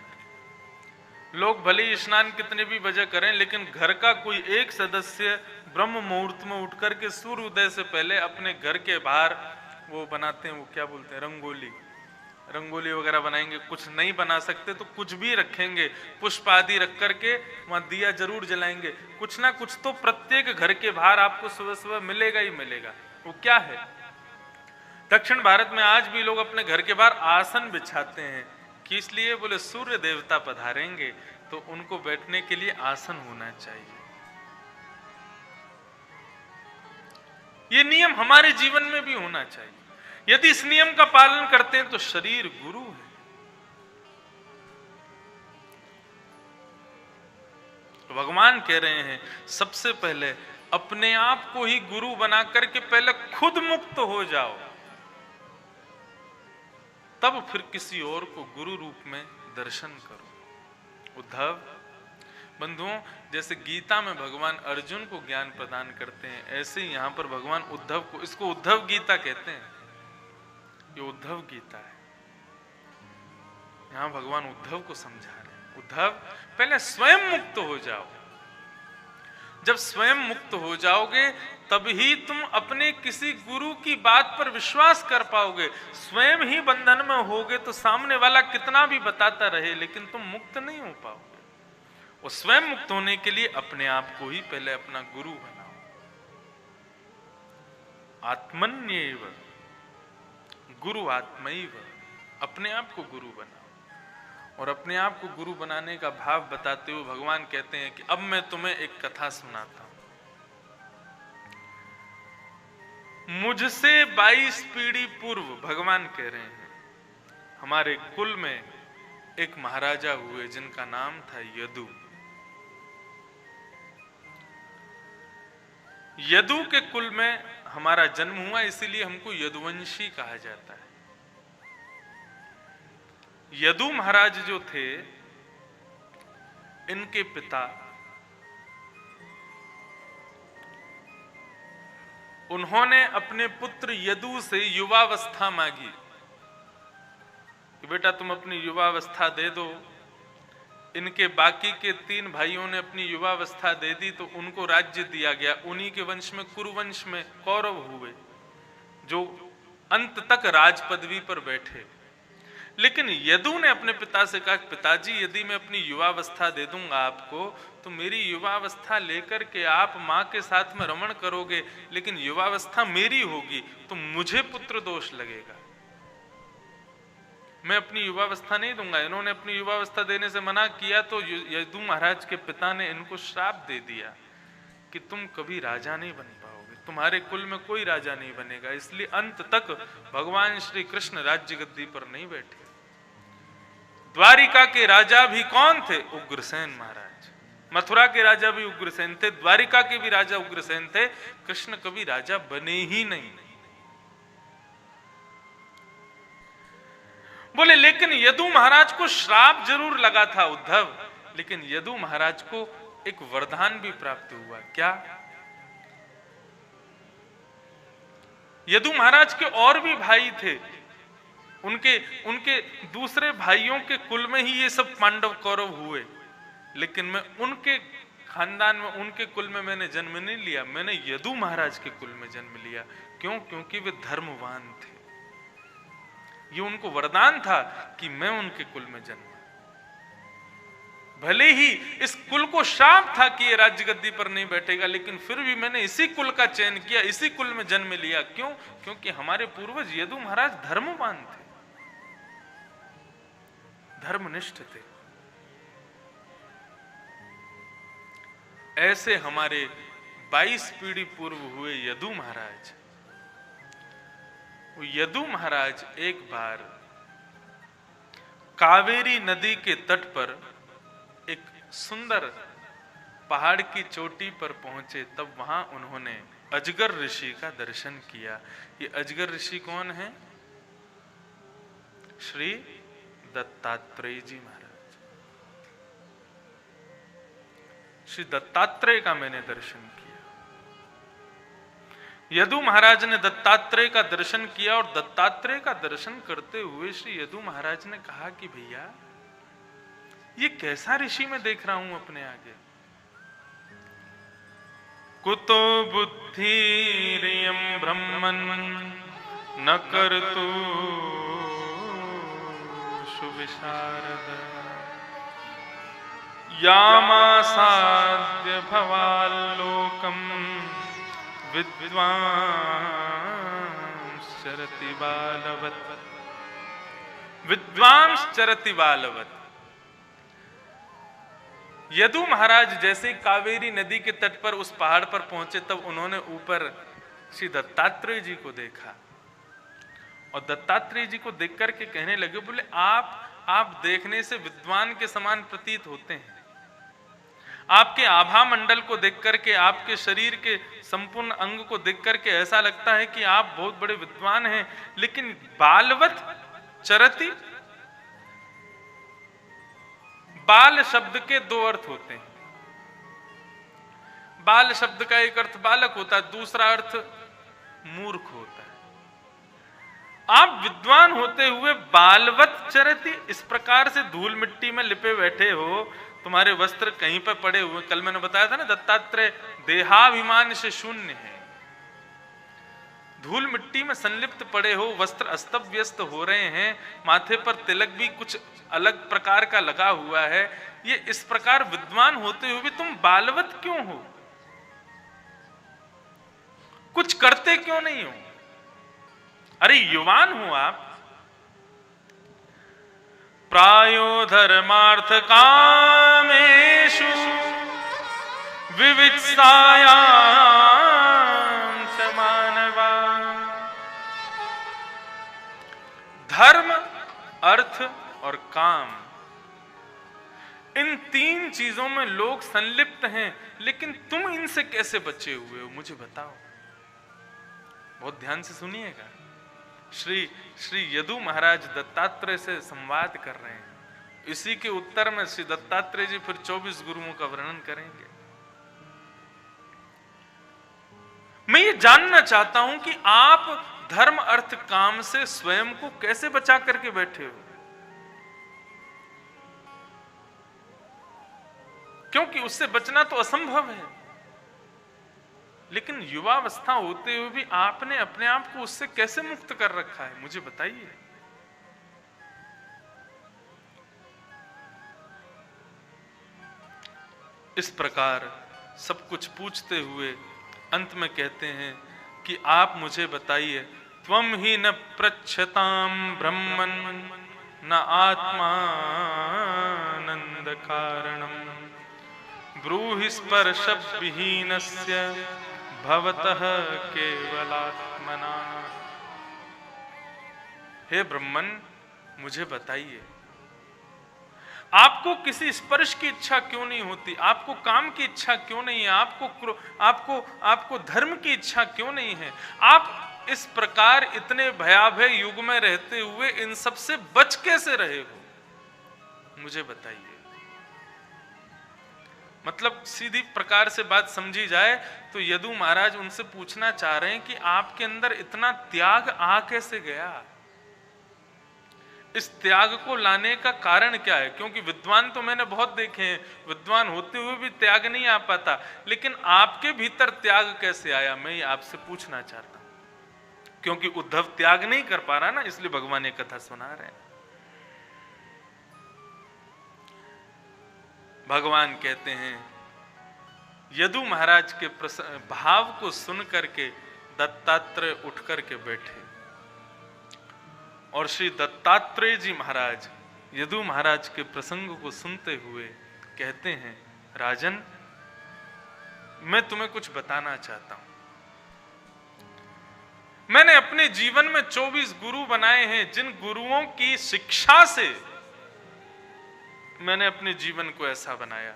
लोग भले ही स्नान कितने भी बजे करें, लेकिन घर का कोई एक सदस्य ब्रह्म मुहूर्त में उठ करके सूर्य उदय से पहले अपने घर के बाहर वो बनाते हैं, वो क्या बोलते हैं, रंगोली वगैरह बनाएंगे। कुछ नहीं बना सकते तो कुछ भी रखेंगे, पुष्प आदि रख करके वहां दिया जरूर जलाएंगे। कुछ ना कुछ तो प्रत्येक घर के बाहर आपको सुबह सुबह मिलेगा ही मिलेगा। वो क्या है? दक्षिण भारत में आज भी लोग अपने घर के बाहर आसन बिछाते हैं कि इसलिए बोले सूर्य देवता पधारेंगे तो उनको बैठने के लिए आसन होना चाहिए। ये नियम हमारे जीवन में भी होना चाहिए। यदि इस नियम का पालन करते हैं तो शरीर गुरु है। तो भगवान कह रहे हैं सबसे पहले अपने आप को ही गुरु बना करके पहले खुद मुक्त हो जाओ, तब फिर किसी और को गुरु रूप में दर्शन करो। उद्धव बंधुओं, जैसे गीता में भगवान अर्जुन को ज्ञान प्रदान करते हैं, ऐसे ही यहां पर भगवान उद्धव को, इसको उद्धव गीता कहते हैं, ये उद्धव गीता है। यहां भगवान उद्धव को समझा रहे हैं, उद्धव पहले स्वयं मुक्त हो जाओ। जब स्वयं मुक्त हो जाओगे तभी तुम अपने किसी गुरु की बात पर विश्वास कर पाओगे। स्वयं ही बंधन में होगे तो सामने वाला कितना भी बताता रहे लेकिन तुम मुक्त नहीं हो पाओगे। और स्वयं मुक्त होने के लिए अपने आप को ही पहले अपना गुरु बनाओ। आत्मन्येव गुरु आत्मैव, अपने आप को गुरु बनाओ। और अपने आप को गुरु बनाने का भाव बताते हुए भगवान कहते हैं कि अब मैं तुम्हें एक कथा सुनाता हूं। मुझसे 22 पीढ़ी पूर्व भगवान कह रहे हैं हमारे कुल में एक महाराजा हुए जिनका नाम था यदु। यदु के कुल में हमारा जन्म हुआ, इसीलिए हमको यदुवंशी कहा जाता है। यदु महाराज जो थे, इनके पिता उन्होंने अपने पुत्र यदु से युवावस्था मांगी कि बेटा तुम अपनी युवावस्था दे दो। इनके बाकी के 3 भाइयों ने अपनी युवावस्था दे दी तो उनको राज्य दिया गया। उन्हीं के वंश में कुरुवंश में कौरव हुए जो अंत तक राज पदवी पर बैठे। लेकिन यदु ने अपने पिता से कहा पिताजी यदि मैं अपनी युवावस्था दे दूंगा आपको तो मेरी युवावस्था लेकर के आप माँ के साथ में रमण करोगे, लेकिन युवावस्था मेरी होगी तो मुझे पुत्र दोष लगेगा, मैं अपनी युवावस्था नहीं दूंगा। इन्होंने अपनी युवावस्था देने से मना किया तो यदु महाराज के पिता ने इनको श्राप दे दिया कि तुम कभी राजा नहीं बन पाओगे, तुम्हारे कुल में कोई राजा नहीं बनेगा। इसलिए अंत तक भगवान श्री कृष्ण राज्य गद्दी पर नहीं बैठे। द्वारिका के राजा भी कौन थे? उग्रसेन महाराज। मथुरा के राजा भी उग्रसेन थे, द्वारिका के भी राजा उग्रसेन थे। कृष्ण कभी राजा बने ही नहीं। बोले लेकिन यदु महाराज को श्राप जरूर लगा था उद्धव, लेकिन यदु महाराज को एक वरदान भी प्राप्त हुआ। क्या? यदु महाराज के और भी भाई थे, उनके उनके दूसरे भाइयों के कुल में ही ये सब पांडव कौरव हुए, लेकिन मैं उनके खानदान में, उनके कुल में मैंने जन्म नहीं लिया, मैंने यदु महाराज के कुल में जन्म लिया। क्यों? क्योंकि वे धर्मवान थे। ये उनको वरदान था कि मैं उनके कुल में जन्मा। भले ही इस कुल को श्राप था कि ये राज्य गद्दी पर नहीं बैठेगा, लेकिन फिर भी मैंने इसी कुल का चयन किया, इसी कुल में जन्म लिया। क्यों? क्योंकि हमारे पूर्वज यदु महाराज धर्मवान थे, धर्मनिष्ठ थे। ऐसे हमारे 22 पीढ़ी पूर्व हुए यदु महाराज। वो यदु महाराज एक बार कावेरी नदी के तट पर एक सुंदर पहाड़ की चोटी पर पहुंचे, तब वहां उन्होंने अजगर ऋषि का दर्शन किया। ये अजगर ऋषि कौन है? श्री दत्तात्रेय जी महाराज। श्री दत्तात्रेय का मैंने दर्शन किया। यदु महाराज ने दत्तात्रेय का दर्शन किया, और दत्तात्रेय का दर्शन करते हुए श्री यदु महाराज ने कहा कि भैया, ये कैसा ऋषि मैं देख रहा हूं अपने आगे? कुतो बुद्धिरियं ब्रह्मन् न कर्तु सुविशारद यामासाद्य भवाल्लोकं विद्वांश्चरति बालवत्। विद्वांश्चरति बालवत्। यदु महाराज जैसे कावेरी नदी के तट पर उस पहाड़ पर पहुंचे, तब उन्होंने ऊपर श्री दत्तात्रेय जी को देखा, और दत्तात्रेय जी को देख करके कहने लगे, बोले आप देखने से विद्वान के समान प्रतीत होते हैं। आपके आभा मंडल को देख करके, आपके शरीर के संपूर्ण अंग को देख करके ऐसा लगता है कि आप बहुत बड़े विद्वान हैं, लेकिन बालवत चरति, बाल शब्द के दो अर्थ होते हैं। बाल शब्द का एक अर्थ बालक होता है, दूसरा अर्थ मूर्ख होता है। आप विद्वान होते हुए बालवत चरति, इस प्रकार से धूल मिट्टी में लिपे बैठे हो, तुम्हारे वस्त्र कहीं पर पड़े हुए। कल मैंने बताया था ना, दत्तात्रेय देहाभिमान से शून्य है। धूल मिट्टी में संलिप्त पड़े हो, वस्त्र अस्त व्यस्त हो रहे हैं, माथे पर तिलक भी कुछ अलग प्रकार का लगा हुआ है। ये इस प्रकार विद्वान होते हुए भी तुम बालवत क्यों हो? कुछ करते क्यों नहीं हो? अरे युवान हो आप। प्रायो धर्मार्थ कामेषु विवित्सायां च मानवा। धर्म, अर्थ और काम, इन तीन चीजों में लोग संलिप्त हैं, लेकिन तुम इनसे कैसे बचे हुए हो, मुझे बताओ। बहुत ध्यान से सुनिएगा। श्री यदु महाराज दत्तात्रेय से संवाद कर रहे हैं। इसी के उत्तर में श्री दत्तात्रेय जी फिर 24 गुरुओं का वर्णन करेंगे। मैं ये जानना चाहता हूं कि आप धर्म, अर्थ, काम से स्वयं को कैसे बचा करके बैठे हो, क्योंकि उससे बचना तो असंभव है। लेकिन युवावस्था होते हुए भी आपने अपने आप को उससे कैसे मुक्त कर रखा है, मुझे बताइए। इस प्रकार सब कुछ पूछते हुए अंत में कहते हैं कि आप मुझे बताइए, त्वम ही न पृच्छताम ब्रह्मन् न आत्मानंद कारणम ब्रूहि स्पर्श विहीनस्य भवतः केवलात्मना। हे ब्रह्मन, मुझे बताइए, आपको किसी स्पर्श की इच्छा क्यों नहीं होती? आपको काम की इच्छा क्यों नहीं है? आपको धर्म की इच्छा क्यों नहीं है? आप इस प्रकार इतने भयावह युग में रहते हुए इन सब से बच कैसे रहे हो, मुझे बताइए। मतलब सीधी प्रकार से बात समझी जाए तो यदु महाराज उनसे पूछना चाह रहे हैं कि आपके अंदर इतना त्याग आ कैसे गया, इस त्याग को लाने का कारण क्या है? क्योंकि विद्वान तो मैंने बहुत देखे हैं, विद्वान होते हुए भी त्याग नहीं आ पाता, लेकिन आपके भीतर त्याग कैसे आया, मैं ये आपसे पूछना चाहता हूं। क्योंकि उद्धव त्याग नहीं कर पा रहा ना, इसलिए भगवान ये कथा सुना रहे हैं। भगवान कहते हैं यदु महाराज के भाव को सुन करके दत्तात्रेय उठ करके बैठे और श्री दत्तात्रेय जी महाराज यदु महाराज के प्रसंग को सुनते हुए कहते हैं, राजन मैं तुम्हें कुछ बताना चाहता हूं। मैंने अपने जीवन में 24 गुरु बनाए हैं, जिन गुरुओं की शिक्षा से मैंने अपने जीवन को ऐसा बनाया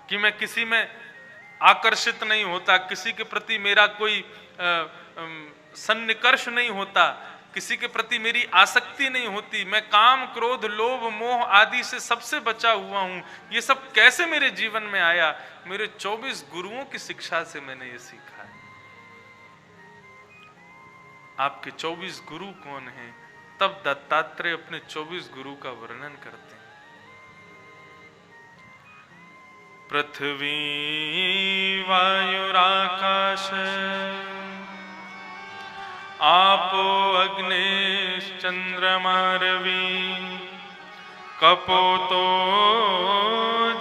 कि मैं किसी में आकर्षित नहीं होता, किसी के प्रति मेरा कोई सन्निकर्ष नहीं होता, किसी के प्रति मेरी आसक्ति नहीं होती, मैं काम क्रोध लोभ मोह आदि से सबसे बचा हुआ हूं। ये सब कैसे मेरे जीवन में आया? मेरे 24 गुरुओं की शिक्षा से मैंने ये सीखा है। आपके 24 गुरु कौन हैं? तब दत्तात्रेय अपने 24 गुरु का वर्णन करते हैं। पृथ्वी वायुराकाश आपो अग्निश्चंद्रमा रवि कपोतो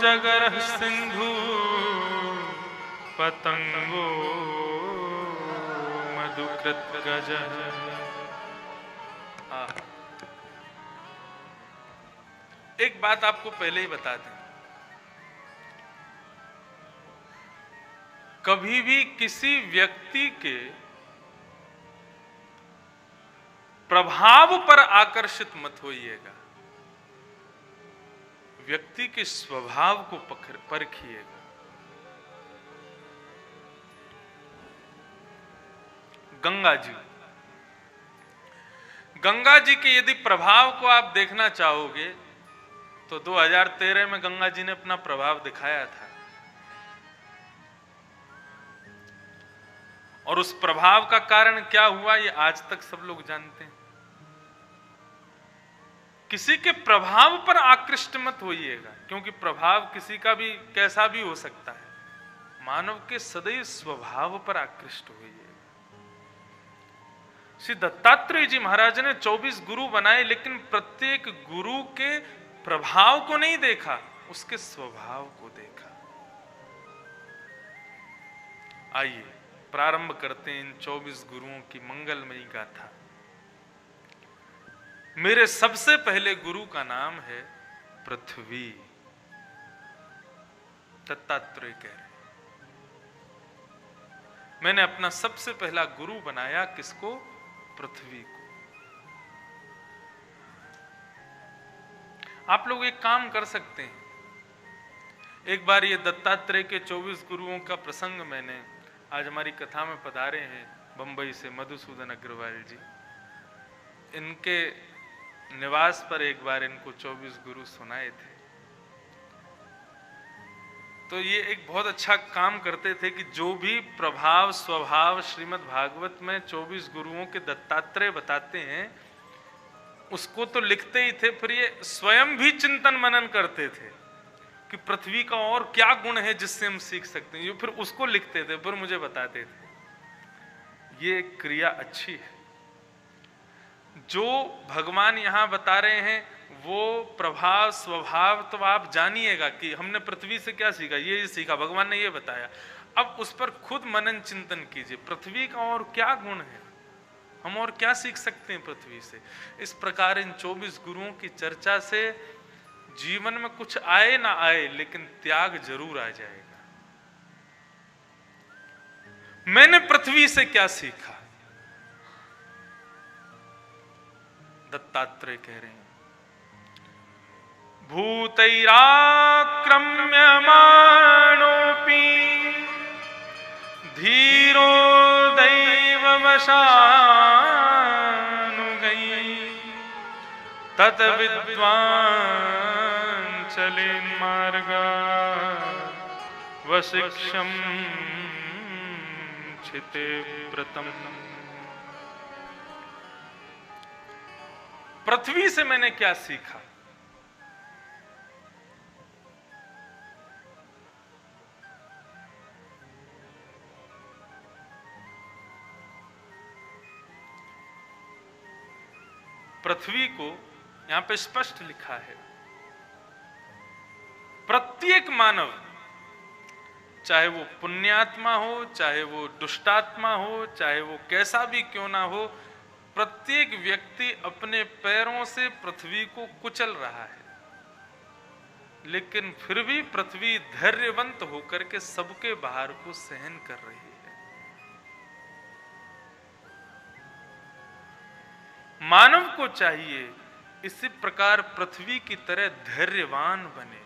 जगर सिंधु पतंगो मधुकृत गज। एक बात आपको पहले ही बता दें, कभी भी किसी व्यक्ति के प्रभाव पर आकर्षित मत होइएगा, व्यक्ति के स्वभाव को परखिएगा। गंगा जी के यदि प्रभाव को आप देखना चाहोगे तो 2013 में गंगा जी ने अपना प्रभाव दिखाया था, और उस प्रभाव का कारण क्या हुआ ये आज तक सब लोग जानते हैं। किसी के प्रभाव पर आकृष्ट मत होइएगा, क्योंकि प्रभाव किसी का भी कैसा भी हो सकता है। मानव के सदैव स्वभाव पर आकृष्ट होइएगा। श्री दत्तात्रेय जी महाराज ने 24 गुरु बनाए, लेकिन प्रत्येक गुरु के प्रभाव को नहीं देखा, उसके स्वभाव को देखा। आइए प्रारंभ करते हैं इन 24 गुरुओं की मंगलमयी गाथा। मेरे सबसे पहले गुरु का नाम है पृथ्वी। दत्तात्रेय कह रहे हैं, मैंने अपना सबसे पहला गुरु बनाया किसको? पृथ्वी को। आप लोग एक काम कर सकते हैं, एक बार ये दत्तात्रेय के 24 गुरुओं का प्रसंग मैंने आज हमारी कथा में पधारे हैं बंबई से मधुसूदन अग्रवाल जी, इनके निवास पर एक बार इनको 24 गुरु सुनाए थे। तो ये एक बहुत अच्छा काम करते थे कि जो भी प्रभाव स्वभाव श्रीमद् भागवत में 24 गुरुओं के दत्तात्रेय बताते हैं उसको तो लिखते ही थे, फिर ये स्वयं भी चिंतन मनन करते थे कि पृथ्वी का और क्या गुण है जिससे हम सीख सकते हैं। ये फिर उसको लिखते थे, फिर मुझे बताते थे। ये क्रिया अच्छी है। जो भगवान यहां बता रहे हैं वो प्रभाव स्वभाव तो आप जानिएगा कि हमने पृथ्वी से क्या सीखा, ये सीखा, भगवान ने ये बताया। अब उस पर खुद मनन चिंतन कीजिए, पृथ्वी का और क्या गुण है, हम और क्या सीख सकते हैं पृथ्वी से। इस प्रकार इन 24 गुरुओं की चर्चा से जीवन में कुछ आए ना आए लेकिन त्याग जरूर आ जाएगा। मैंने पृथ्वी से क्या सीखा? दत्तात्रेय कह रहे हैं, भूतैराक्रम्यमाणोऽपि धीरो दैववशानुगैः तत् विद्वान् चलेन्मार्गात् वशिक्षम छिते व्रतम। पृथ्वी से मैंने क्या सीखा? पृथ्वी को यहां पे स्पष्ट लिखा है, प्रत्येक मानव, चाहे वो पुण्यात्मा हो, चाहे वो दुष्टात्मा हो, चाहे वो कैसा भी क्यों ना हो, प्रत्येक व्यक्ति अपने पैरों से पृथ्वी को कुचल रहा है, लेकिन फिर भी पृथ्वी धैर्यवंत होकर के सबके भार को सहन कर रही है। मानव को चाहिए इसी प्रकार पृथ्वी की तरह धैर्यवान बने।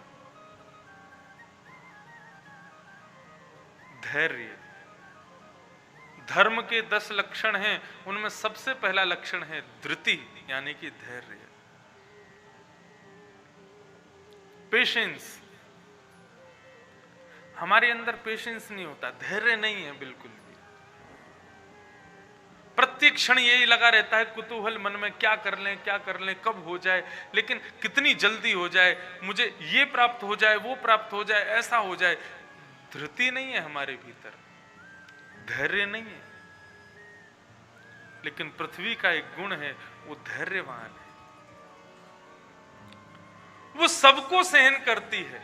धैर्य, धर्म के 10 लक्षण हैं, उनमें सबसे पहला लक्षण है धृति, यानी कि धैर्य, पेशेंस। हमारे अंदर पेशेंस नहीं होता, धैर्य नहीं है बिल्कुल भी। प्रत्येक क्षण यही लगा रहता है कुतूहल मन में, क्या कर लें, क्या कर लें, कब हो जाए, लेकिन कितनी जल्दी हो जाए, मुझे ये प्राप्त हो जाए, वो प्राप्त हो जाए, ऐसा हो जाए। धृति नहीं है हमारे भीतर, धैर्य नहीं है। लेकिन पृथ्वी का एक गुण है, वो धैर्यवान है, वो सबको सहन करती है,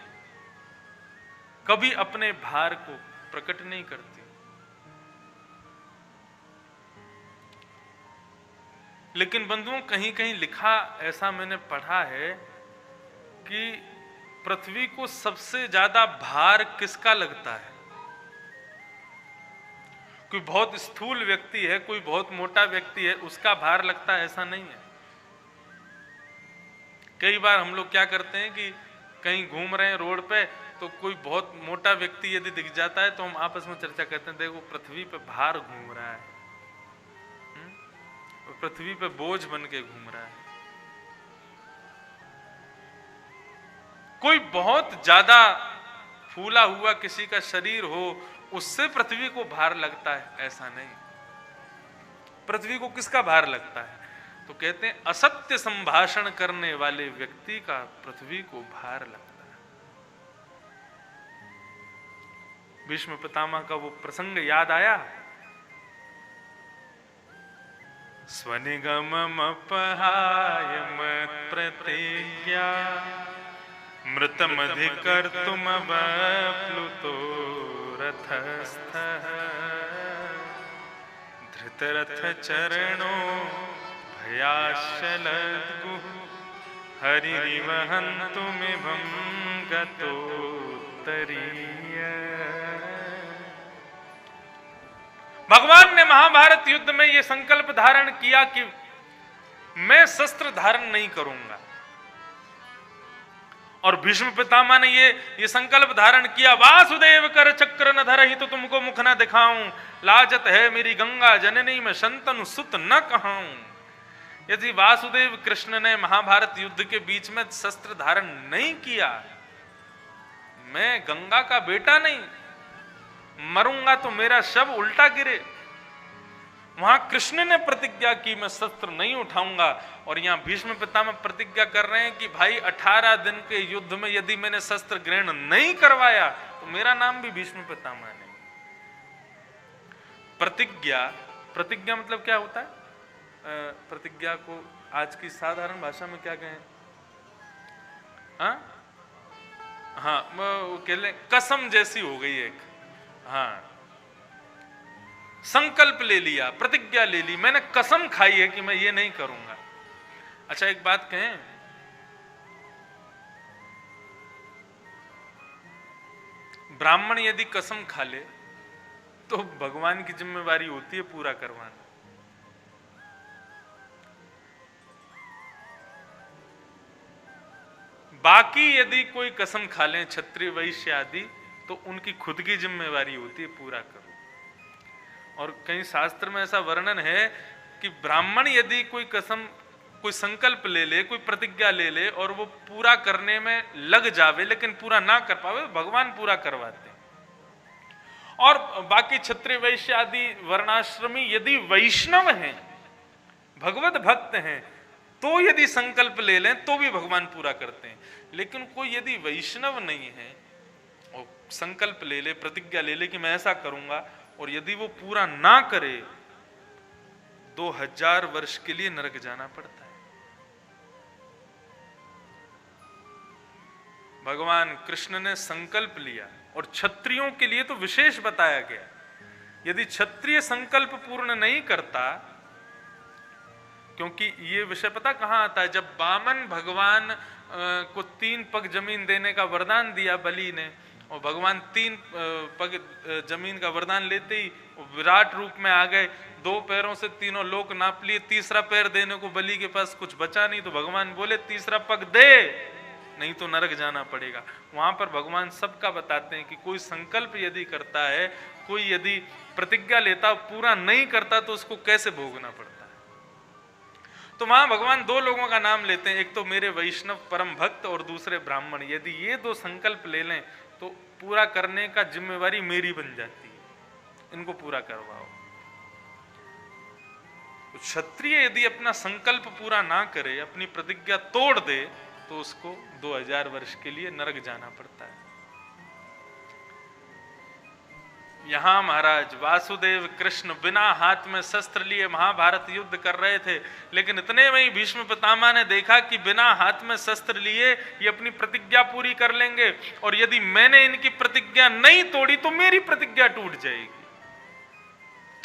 कभी अपने भार को प्रकट नहीं करती। लेकिन बंधुओं, कहीं कहीं लिखा ऐसा मैंने पढ़ा है कि पृथ्वी को सबसे ज्यादा भार किसका लगता है? कोई बहुत स्थूल व्यक्ति है, कोई बहुत मोटा व्यक्ति है, उसका भार लगता है, ऐसा नहीं है। कई बार हम लोग क्या करते हैं कि कहीं घूम रहे हैं रोड पे, तो कोई बहुत मोटा व्यक्ति यदि दिख जाता है तो हम आपस में चर्चा करते हैं, देखो पृथ्वी पे भार घूम रहा है, पृथ्वी पे बोझ बन के घूम रहा है। कोई बहुत ज्यादा फूला हुआ किसी का शरीर हो, उससे पृथ्वी को भार लगता है, ऐसा नहीं। पृथ्वी को किसका भार लगता है? तो कहते हैं असत्य संभाषण करने वाले व्यक्ति का पृथ्वी को भार लगता है। भीष्म पितामह का वो प्रसंग याद आया, स्वनिगममपहाय मत्प्रतिज्ञा मृतमधिकर्तुमवप्लुतो रथस्थः धृतरथचरणो भयाशलद्गुः हरिरिवहन्तुमिभं गतोत्तरीय। भगवान ने महाभारत युद्ध में यह संकल्प धारण किया कि मैं शस्त्र धारण नहीं करूंगा, और भीष्म पितामह ने ये संकल्प धारण किया, वासुदेव कर चक्र न धरहि तो तुमको मुख न दिखाऊं, लाजत है मेरी गंगा जननी में शंतनु सुत न कहाऊं। यदि वासुदेव कृष्ण ने महाभारत युद्ध के बीच में शस्त्र धारण नहीं किया, मैं गंगा का बेटा नहीं, मरूंगा तो मेरा शव उल्टा गिरे। वहां कृष्ण ने प्रतिज्ञा की मैं शस्त्र नहीं उठाऊंगा, और यहां भीष्म पितामह प्रतिज्ञा कर रहे हैं कि भाई 18 दिन के युद्ध में यदि मैंने शस्त्र ग्रहण नहीं करवाया तो मेरा नाम भी भीष्म पितामह नहीं। प्रतिज्ञा मतलब क्या होता है? प्रतिज्ञा को आज की साधारण भाषा में क्या कहें? हाँ, वो कह लें कसम जैसी हो गई एक। हाँ, संकल्प ले लिया, प्रतिज्ञा ले ली, मैंने कसम खाई है कि मैं ये नहीं करूंगा। अच्छा, एक बात कहें, ब्राह्मण यदि कसम खा ले तो भगवान की जिम्मेवारी होती है पूरा करवाना। बाकी यदि कोई कसम खा लें, क्षत्रिय वैश्य आदि, तो उनकी खुद की जिम्मेवारी होती है पूरा करो। और कहीं शास्त्र में ऐसा वर्णन है कि ब्राह्मण यदि कोई कसम, कोई संकल्प ले ले, कोई प्रतिज्ञा ले ले और वो पूरा करने में लग जावे लेकिन पूरा ना कर पावे, भगवान पूरा करवाते हैं। और बाकी क्षत्रिय वैश्य आदि वर्णाश्रमी यदि वैष्णव हैं, भगवत भक्त हैं, तो यदि संकल्प ले लें तो भी भगवान पूरा करते हैं। लेकिन कोई यदि वैष्णव नहीं है और संकल्प ले ले, प्रतिज्ञा ले ले कि मैं ऐसा करूंगा, और यदि वो पूरा ना करे 2000 वर्ष के लिए नरक जाना पड़ता है। भगवान कृष्ण ने संकल्प लिया, और क्षत्रियों के लिए तो विशेष बताया गया, यदि क्षत्रिय संकल्प पूर्ण नहीं करता, क्योंकि ये विषय पता कहां आता है, जब वामन भगवान को 3 पग जमीन देने का वरदान दिया बलि ने, और भगवान 3 पग जमीन का वरदान लेते ही विराट रूप में आ गए, 2 पैरों से तीनों लोक नाप लिए, तीसरा पैर देने को बलि के पास कुछ बचा नहीं, तो भगवान बोले तीसरा पग दे, नहीं तो नरक जाना पड़ेगा। वहां पर भगवान सबका बताते हैं कि कोई संकल्प यदि करता है, कोई यदि प्रतिज्ञा लेता पूरा नहीं करता, तो उसको कैसे भोगना पड़ता है। तो वहां भगवान 2 लोगों का नाम लेते हैं, एक तो मेरे वैष्णव परम भक्त और दूसरे ब्राह्मण। यदि ये 2 संकल्प ले लें तो पूरा करने का जिम्मेवारी मेरी बन जाती है, इनको पूरा करवाओ। तो क्षत्रिय यदि अपना संकल्प पूरा ना करे, अपनी प्रतिज्ञा तोड़ दे, तो उसको 2000 वर्ष के लिए नरक जाना पड़ता है। यहां महाराज वासुदेव कृष्ण बिना हाथ में शस्त्र लिए महाभारत युद्ध कर रहे थे, लेकिन इतने में ही भीष्म पितामह ने देखा कि बिना हाथ में शस्त्र लिए ये अपनी प्रतिज्ञा पूरी कर लेंगे, और यदि मैंने इनकी प्रतिज्ञा नहीं तोड़ी तो मेरी प्रतिज्ञा टूट जाएगी।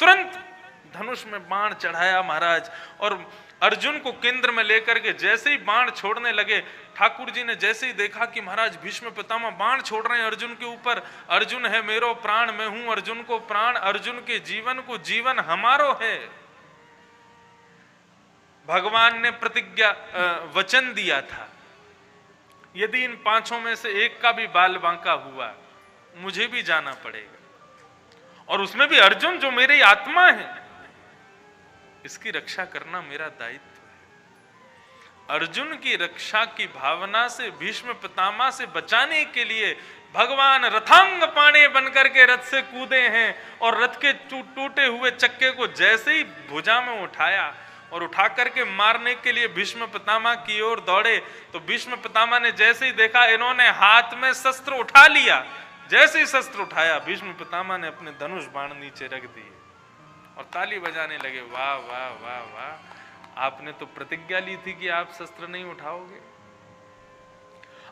तुरंत धनुष में बाण चढ़ाया महाराज, और अर्जुन को केंद्र में लेकर के जैसे ही बाण छोड़ने लगे, ठाकुर जी ने जैसे ही देखा कि महाराज भीष्म पितामह बाण छोड़ रहे हैं अर्जुन के ऊपर, अर्जुन है मेरो प्राण, मैं हूं अर्जुन को प्राण, अर्जुन के जीवन को जीवन हमारो है। भगवान ने प्रतिज्ञा वचन दिया था, यदि इन 5 में से एक का भी बाल बांका हुआ मुझे भी जाना पड़ेगा, और उसमें भी अर्जुन जो मेरी आत्मा है, इसकी रक्षा करना मेरा दायित्व है। अर्जुन की रक्षा की भावना से भीष्म पितामह से बचाने के लिए भगवान रथांग पाणे बनकर के रथ से कूदे हैं, और रथ के टूटे हुए चक्के को जैसे ही भुजा में उठाया और उठा करके मारने के लिए भीष्म पितामह की ओर दौड़े, तो भीष्म पितामह ने जैसे ही देखा इन्होंने हाथ में शस्त्र उठा लिया, जैसे ही शस्त्र उठाया भीष्म पितामह ने अपने धनुष बाण नीचे रख दिए और ताली बजाने लगे, वाह वाह वाह वाह, आपने तो प्रतिज्ञा ली थी कि आप शस्त्र नहीं उठाओगे।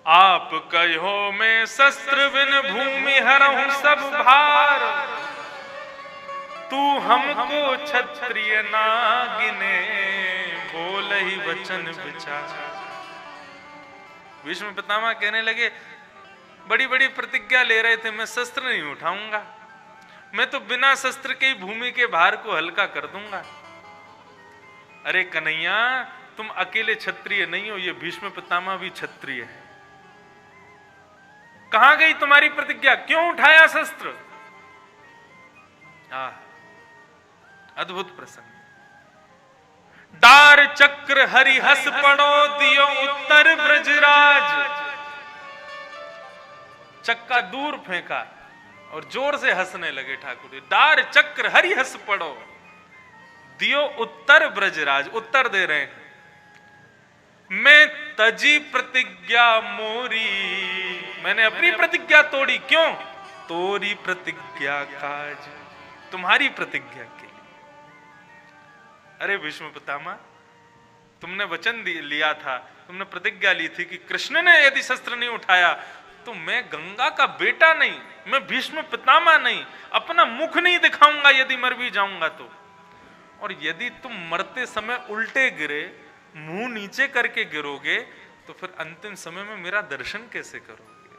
आप कहो मैं शस्त्र बिन भूमि हरहूं सब भार, तू हमको क्षत्रिय ना गिने, बोल ही वचन विचार। भीष्म पितामह कहने लगे, बड़ी बड़ी प्रतिज्ञा ले रहे थे, मैं शस्त्र नहीं उठाऊंगा, मैं तो बिना शस्त्र के ही भूमि के भार को हल्का कर दूंगा। अरे कन्हैया, तुम अकेले क्षत्रिय नहीं हो, ये भीष्म पितामह भी क्षत्रिय है। कहां गई तुम्हारी प्रतिज्ञा, क्यों उठाया शस्त्र? अद्भुत प्रसंग। डार चक्र हरि हस पड़ो, दियो उत्तर ब्रजराज। चक्का दूर फेंका और जोर से हंसने लगे ठाकुर जी। डार चक्र हरि हस पड़ो, दियो उत्तर ब्रजराज। उत्तर दे रहे हैं, मैं तजी प्रतिज्ञा मोरी, मैंने अपनी प्रतिज्ञा तोड़ी। क्यों? तोरी प्रतिज्ञा काज, तुम्हारी प्रतिज्ञा के लिए। अरे भीष्म पितामह, तुमने वचन लिया था, तुमने प्रतिज्ञा ली थी कि कृष्ण ने यदि शस्त्र नहीं उठाया तो मैं गंगा का बेटा नहीं, मैं भीष्म पितामह नहीं, अपना मुख नहीं दिखाऊंगा यदि मर भी जाऊंगा तो। और यदि तुम मरते समय उल्टे गिरे, मुंह नीचे करके गिरोगे, तो फिर अंतिम समय में मेरा दर्शन कैसे करोगे?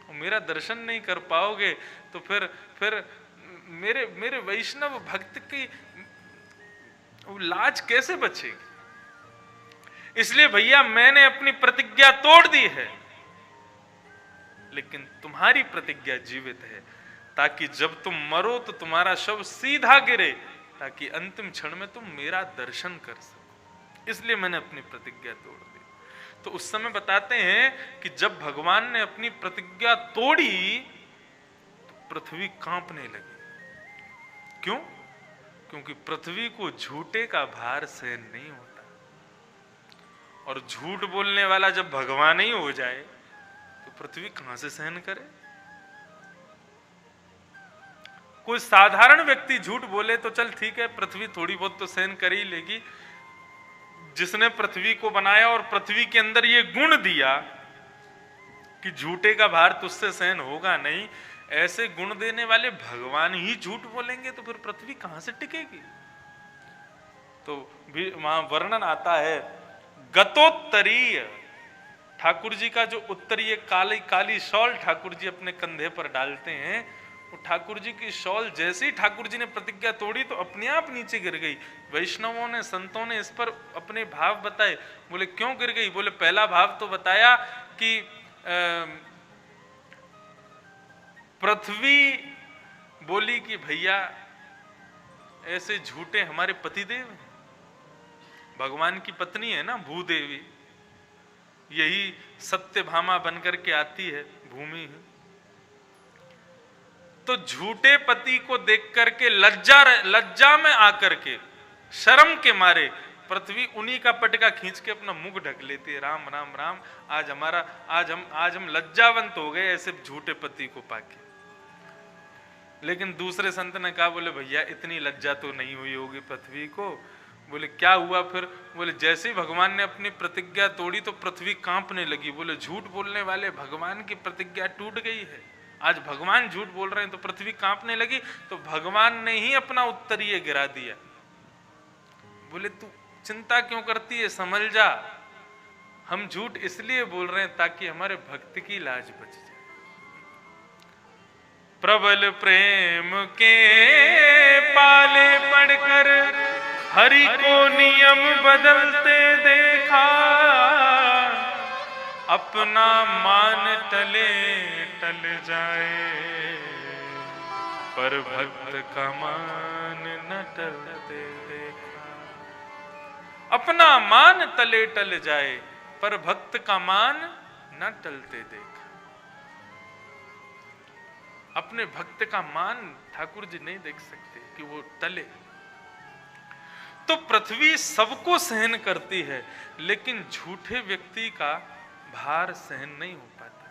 और मेरा दर्शन नहीं कर पाओगे तो फिर मेरे वैष्णव भक्त की लाज कैसे बचेगी? इसलिए भैया मैंने अपनी प्रतिज्ञा तोड़ दी है, लेकिन तुम्हारी प्रतिज्ञा जीवित है, ताकि जब तुम मरो तो तुम्हारा शव सीधा गिरे, ताकि अंतिम क्षण में तुम मेरा दर्शन कर सको। इसलिए मैंने अपनी प्रतिज्ञा तोड़ दी। तो उस समय बताते हैं कि जब भगवान ने अपनी प्रतिज्ञा तोड़ी तो पृथ्वी कांपने लगी। क्यों? क्योंकि पृथ्वी को झूठे का भार सहन नहीं होता, और झूठ बोलने वाला जब भगवान ही हो जाए तो पृथ्वी कहां से सहन करे? कोई साधारण व्यक्ति झूठ बोले तो चल ठीक है, पृथ्वी थोड़ी बहुत तो सहन कर ही लेगी। जिसने पृथ्वी को बनाया और पृथ्वी के अंदर ये गुण दिया कि झूठे का भार तुझसे सहन होगा नहीं, ऐसे गुण देने वाले भगवान ही झूठ बोलेंगे तो फिर पृथ्वी कहां से टिकेगी? तो भी वहां वर्णन आता है, गतोत्तरीय, ठाकुर जी का जो उत्तरीय काली काली शॉल ठाकुर जी अपने कंधे पर डालते हैं, वो ठाकुर जी की शॉल जैसे ही ठाकुर जी ने प्रतिज्ञा तोड़ी तो अपने आप नीचे गिर गई। वैष्णवों ने, संतों ने इस पर अपने भाव बताए। बोले क्यों गिर गई? बोले पहला भाव तो बताया कि पृथ्वी बोली कि भैया ऐसे झूठे हमारे पतिदेव हैं, भगवान की पत्नी है ना भूदेवी, यही सत्यभामा बनकर के आती है, भूमि है, तो झूठे पति को देख करके लज्जा में आकर के, शर्म के मारे पृथ्वी उन्हीं का पटका खींच के अपना मुख ढक लेती है। राम राम राम, आज हम लज्जावंत हो गए ऐसे झूठे पति को पाके। लेकिन दूसरे संत ने कहा, बोले भैया इतनी लज्जा तो नहीं हुई होगी पृथ्वी को। बोले क्या हुआ फिर? बोले जैसे ही भगवान ने अपनी प्रतिज्ञा तोड़ी तो पृथ्वी कांपने लगी। बोले झूठ बोलने वाले भगवान की प्रतिज्ञा टूट गई है, आज भगवान झूठ बोल रहे हैं तो पृथ्वी कांपने लगी, तो भगवान ने ही अपना उत्तरीय गिरा दिया। बोले तू चिंता क्यों करती है, समझ जा, हम झूठ इसलिए बोल रहे हैं ताकि हमारे भक्त की लाज बच जाए। प्रबल प्रेम के पाले पड़कर हरि को नियम बदलते देखा, अपना मान टले टल जाए, पर भक्त का मान न टलते देखा। अपना मान तले टल जाए, पर भक्त का मान न टलते देखा। अपने भक्त का मान ठाकुर जी नहीं देख सकते कि वो टले। तो पृथ्वी सबको सहन करती है, लेकिन झूठे व्यक्ति का भार सहन नहीं हो पाता।